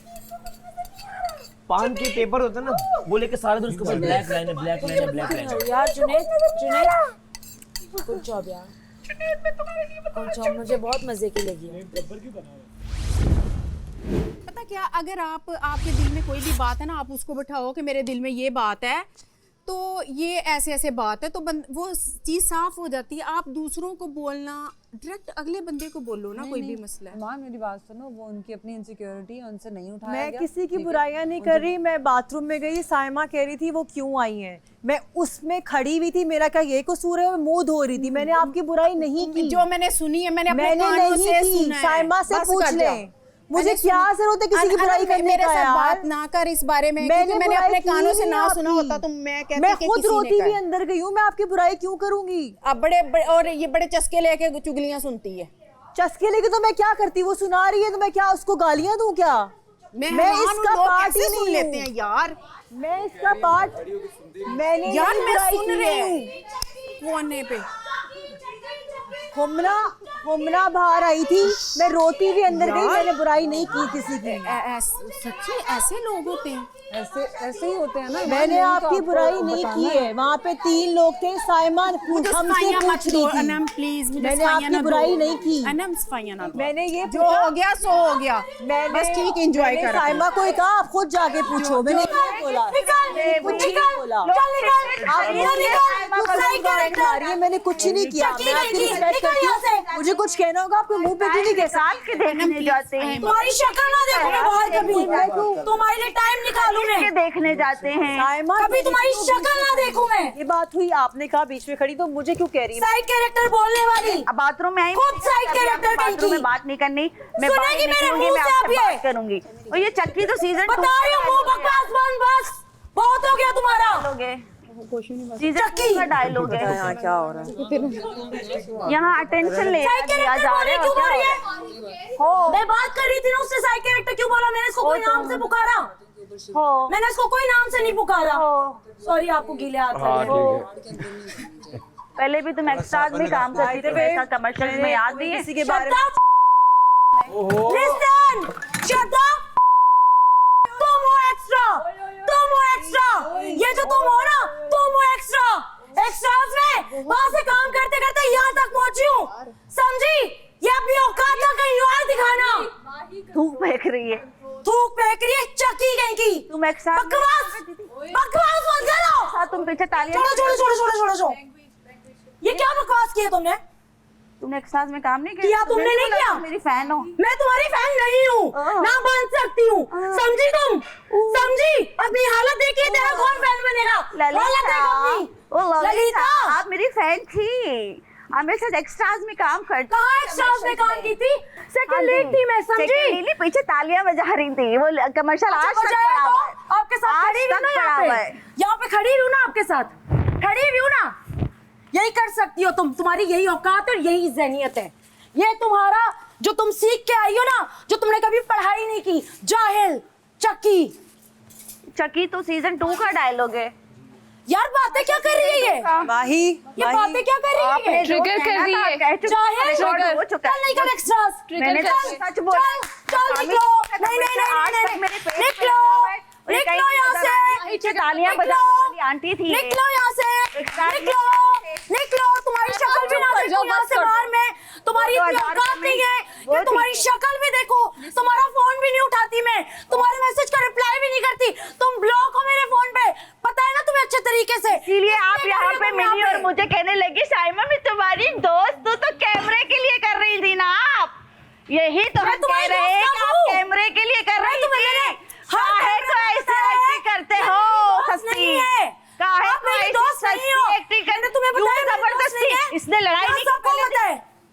पान के पेपर होता है ना, वो लेके सारे दिन उसके ऊपर ब्लैक लाइन है, ब्लैक लाइन है, ब्लैक लाइन है। यार जुनैद गुड जॉब यार, गुड जॉब, मुझे बहुत मजे की लगी। पता क्या, अगर आपके दिल में कोई भी बात है ना, आप उसको बिठाओ कि मेरे दिल में ये बात है, तो ये ऐसे ऐसे बात है, तो वो चीज़ साफ हो जाती है। आप दूसरों को बोलना, डायरेक्ट अगले बंदे को बोलो ना, कोई भी मसला है। ईमान मेरी बात सुनो, वो उनकी अपनी इनसिक्योरिटी है, उनसे नहीं उठाया मैं गया। किसी की बुराइयां नहीं कर रही। मैं बाथरूम में गई, साइमा कह रही थी वो क्यों आई हैं, मैं उसमें खड़ी हुई थी, मेरा क्या ये कसूर है? मुंह धो रही थी, मैंने आपकी बुराई नहीं की। जो मैंने सुनी है, मैंने अपने कानों से सुना है। साइमा से पूछ ले, मुझे क्या जरूरत है किसी की बुराई करने मेरे का साथ यार? बात ना कर इस बारे में, क्योंकि मैंने अपने कानों से ना सुना होता तो मैं कहती मैं कि खुद किसी ने रोती कहा। भी अंदर गई हूँ, मैं आपकी बुराई क्यों करूंगी? अब बड़े और ये बड़े चस्के लेके चुगलियां सुनती है। चस्के लेके तो मैं क्या करती, वो सुना रही है तो मैं क्या उसको गालियां दूं क्या? मैं इसका पार्ट ही नहीं लेते हैं यार, मैं इसका पार्ट मैंने यार नहीं मैं बुराई सुन की रही है। हूँ कोने पे। हुमना बाहर आई थी, मैं रोती भी अंदर गई, मैंने बुराई नहीं की किसी की। सच्ची ऐसे लोग होते हैं, ऐसे ही होते हैं ना। मैंने आपकी बुराई नहीं की है। वहाँ पे 3 लोग थे, साइमा हमसे पूछ रही थी। प्लीज मैंने आपकी बुराई नहीं की। मैंने ये जो हो गया सो हो गया, बस ठीक एंजॉय कर। साइमा को कहा आप खुद जाके पूछो, मैंने नहीं बोला, कुछ नहीं बोला। मैंने कुछ नहीं किया, मैं आपकी रिस्पेक्ट करती हूँ। मुझे कुछ कहना होगा आपको मुंह पे क्यों नहीं कह सकते? देखने जाते हैं, तुम्हारी शक्ल ना देखूं मैं बाहर कभी, तुम्हारे लिए टाइम निकालूं मैं, देखने जाते हैं, कभी तुम्हारी शक्ल ना देखूं मैं। ये बात हुई, आपने कहा बीच में खड़ी, तो मुझे क्यों कह रही है? साइड कैरेक्टर बोलने वाली, अब बाथरूम में आई, खुद साइड कैरेक्टर बाथरूम में बात नहीं करनी, मैं सुनेगी मेरे मुंह से आप ये करूंगी। और ये चक्की तो सीजन बता रही हूँ, मुंह बकवास बंद, बस बहुत हो गया तुम्हारा। सीजन का डायलॉग है। यहाँ क्या हो रहा है? यहाँ अटेंशन ले लिया जा रहा है। हो, मैं बात कर रही थी ना उससे, साइड कैरेक्टर क्यों बोला? मैंने इसको कोई नाम से पुकारा? हो, मैंने इसको कोई नाम से नहीं पुकारा। सॉरी, आपको गीले हाथ लगे। पहले भी तुम एक्स्ट्रा में काम करती थी, वैसा कमर्शियल में याद नहीं है किसी के बारे में? Listen, shut up. तुम हो एक्स्ट्रा, तुम हो एक्स्ट्रा, ये जो तुम हो ना, तुम हो एक्स्ट्रा। एक्स्ट्रास में वहां से काम करते करते यहाँ तक पहुंची हूँ, समझी? ये अपनी औकात ना कहीं और दिखाना। थूक फेंक रही है, थूक फेंक रही है, चक्की गई की। तुम एक्स्ट्रा बकवास बकवास मत करो। तुम पीछे तालियां छोड़ो। ये क्या बकवास किया तुमने? तुमने एक्स्ट्रास में काम नहीं किया? तुमने नहीं किया? मेरी फैन हो। मैं तुम्हारी फैन नहीं हूँ, ना बन सकती हूँ, समझी तुम? समझी? अपनी हालत देखिए, तेरा कौन फैन बनेगा? ललिता, आप मेरी फैन थी, आप मेरे साथ एक्स्ट्रास में काम करती। कहाँ एक्स्ट्रास में काम की थी? सेकंड लीड थी मैं, समझी? पीछे तालियां बजा रही थी, वो कमर्शियल आज तक पड़ा हुआ है। आपके साथ खड़ी हुई ना, यहाँ पे खड़ी हुई ना, आपके साथ खड़ी हुई ना। यही कर सकती हो तुम, तुम्हारी यही औकात और यही ज़हनियत है। ये तुम्हारा जो तुम सीख के आई हो ना, जो तुमने कभी पढ़ाई नहीं की, जाहिल चक्की तो सीजन 2 का डायलॉग है। यार बातें क्या कर रही है ये? माही, ये बातें क्या कर रही है? ट्रिगर कर रही है, जाहिल हो चुका है। चल निकल एक्स्ट्रास, मैंने सच बोला, चल निकलो। नहीं, निकलो यहाँ से, तालियां बजाने वाली आंटी थी, निकलो यहाँ से, निकलो। तुम्हारी शक्ल भी ना देखो यहाँ से बाहर में, तुम्हारी इतनी औकात नहीं है कि तुम्हारी शक्ल भी देखो। तुम्हारा फोन भी नहीं उठाती मैं, तुम्हारे मैसेज का रिप्लाई भी नहीं करती, तुम ब्लॉक हो मेरे फोन पे, पता है ना तुम्हें अच्छे तरीके से। इसीलिए आप यहाँ पे मिली और मुझे कहने लगी साइमा मैं तुम्हारी दोस्त हूँ, तो कैमरे के लिए कर रही थी ना आप? यही तो हम कह रहे हैं कि आप कैमरे के लिए कर रही थी। हाँ है तो ऐसे एक्टिंग करते हो, सस्ती काहे तो ऐसी एक्टिंग करते? तुम्हें पता है जबरदस्ती इसने लड़ाई नहीं की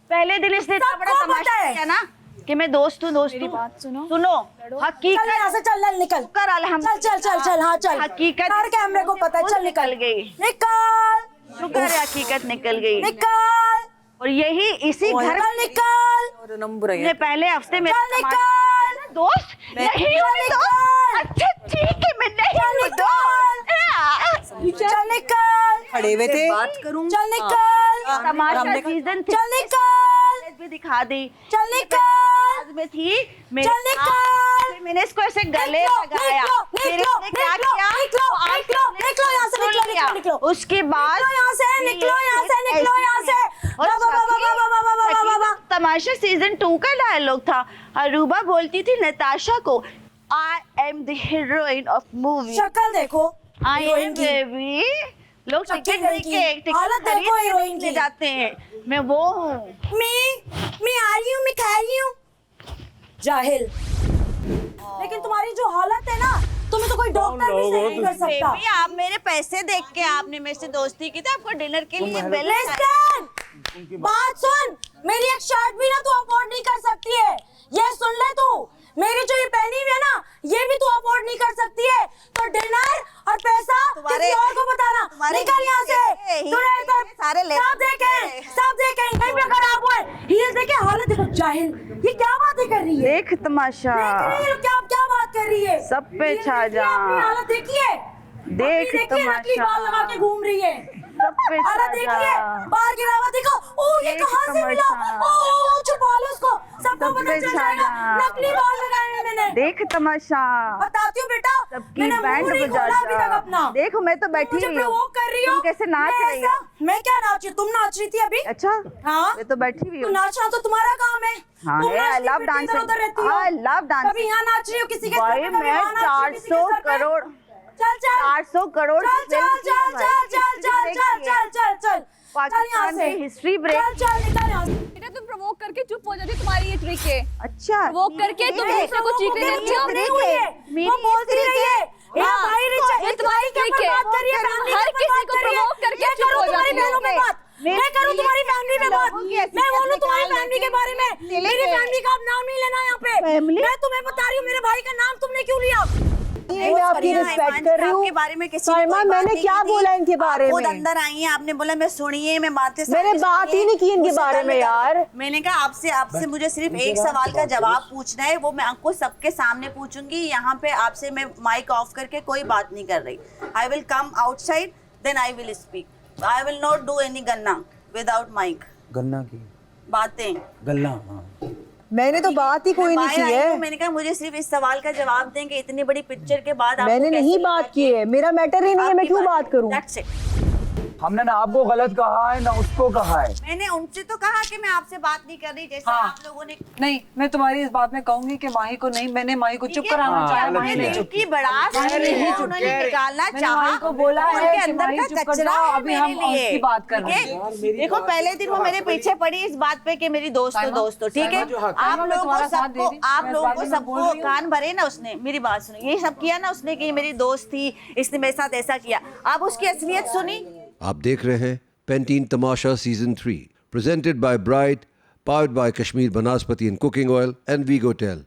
पहले दिन, इसने इतना बड़ा तमाशा किया ना कि मैं दोस्त हूँ। मेरी बात सुनो, हकीकत यहाँ से चल, निकल कर, चल, हाँ चल। हकीकत हर कैमरे को पता है, चल निकल गई, निकल। शुक्र है हकीकत निकल गई, निकल। और यही इसी घर निकल ने पहले हफ्ते में दोस्त नहीं हूँ मैं दोस्त। अच्छा ठीक है, मैं नहीं हूँ दोस्त। चल निकल, खड़े हुए थे, बात करूँ। चल निकल, तमाशा सीजन चल निकल, भी दिखा दी। चल निकल, में थी चल निकल, मैंने इसको ऐसे गले लगाया, फिर इसने क्या किया, निकलो यहाँ से, निकलो। उसके बाद यहाँ से, निकलो यहाँ से। तमाशा सीजन 2 का डायलॉग था। अरूबा बोलती थी नताशा को, I am the heroine of movie. शक्ल देखो आई एम बेबी। लोग टिकट देके हालत देखो हीरोइन की जाते हैं। मैं वो हूँ। मैं आ रही हूँ, मैं खा रही हूँ। जाहिल। लेकिन तुम्हारी जो हालत है ना, तुम्हें तो कोई डॉक्टर भी सही नहीं कर सकता। बेबी, आप मेरे पैसे देख के आपने मेरे से दोस्ती की थी, आपको डिनर के लिए बिल। बात सुन, मेरी एक शर्ट भी ना तू अफोर्ड नहीं कर सकती है, ये सुन ले तू। मेरी जो ये पहनी हुई है ना, ये भी तू अफोर्ड नहीं कर सकती है। तो डिनर और पैसा किसी और को बताना। निकल यहाँ से। सारे ले सब देखे कहीं पे खराब हुआ है। हील देखे, हालत देखो। जाहिल, ये क्या बातें कर रही है? देख तमाशा। क्या बात कर रही है? सब पे छा जा। अपनी हालत देखिए, देख तमाशा। नकली बाल लगा के घूम रही है। सब पे छा देखिए, बाहर गिरा हुआ देखो। ओ ये कहाँ से मिला? ओ छुपा लो उसको, सबको पता चल जाएगा। नकली बाल लगाए हैं मैंने। देख तमाशा। बताती हूँ बेटा, सबकी बैंड बजा जा। देखो मैं तो बैठी हुई हूँ, तुम कैसे नाच रही हो? मैं क्या नाच रही? तुम नाच रही थी अभी? अच्छा हाँ, मैं तो बैठी हुई हूँ। नाचना तो तुम्हारा काम है। हाँ, I love dancing. I love dancing. कभी यहाँ नाच रही हो किसी के भाई मैं 400 करोड़ पाकिस्तान की हिस्ट्री ब्रेक। बेटा तुम प्रवोक करके चुप हो जाती, तुम्हारी ये ट्रिक है। अच्छा, प्रवोक करके तुम दूसरे को चीखने देती हो। वो बोलती रही है, ये तुम्हारी ट्रिक है। तुम हर किसी को प्रवोक करके चुप हो जाती हो। मैं करूँ तुम्हारी फैमिली में बात, मैं बोलूँ तुम्हारी फैमिली के बारे में। मेरी फैमिली का आप नाम नहीं लेना यहाँ पे। मैं तुम्हें बता रही हूँ, मेरे भाई का नाम तुमने क्यों लिया? मैं आपकी रिस्पेक्ट कर रही हूँ। आपके बारे में किसी ने कोई मैंने क्या बोला इनके बारे में? खुद अंदर आई हैं, आपने बोला मैं सुनिए, मैं बातें मैंने बात ही नहीं की इनके बारे में यार। मैंने कहा आपसे मुझे सिर्फ एक सवाल का जवाब पूछना है, वो मैं आपको सबके सामने पूछूंगी। यहाँ पे आपसे मैं माइक ऑफ करके कोई बात नहीं कर रही। I will come outside, then I will speak. I will not do any गन्ना विदाउट माइक। गन्ना की बातें गल्ला। हाँ, मैंने तो बात ही कोई नहीं की है। मैंने कहा मुझे सिर्फ इस सवाल का जवाब दें कि इतनी बड़ी पिक्चर के बाद मैंने नहीं बात की है, मेरा मैटर ही नहीं है, मैं क्यों बात करूं? हमने ना आपको गलत कहा है ना उसको कहा है। मैंने उनसे तो कहा कि मैं आपसे बात नहीं कर रही, जैसे आप लोगों ने। नहीं, मैं तुम्हारी इस बात में कहूंगी कि माही को नहीं, मैंने माही को चुप कराना चाहा। माही ने चुपकी बढ़ास उन्होंने निकालना चाहा को बोला है कि अंदर माही का चुप कर कचरा जाओ, है अभी हम मेरे उसकी बात कर रहे लिए। हैं। देखो पहले दिन वो मेरे पीछे पड़ी इस बात पे कि मेरी दोस्त तो ठीक है। आप लोगों को सबको कान भरे ना उसने, मेरी बात सुनो। यही सब किया ना उसने कि मेरी दोस्त थी, इसने मेरे साथ ऐसा किया। अब उसकी असलियत सुनी। आप देख रहे हैं Pantene Tamasha Season 3, presented by Bride, powered by Kashmir Banaspati and Cooking Oil and Vigotel.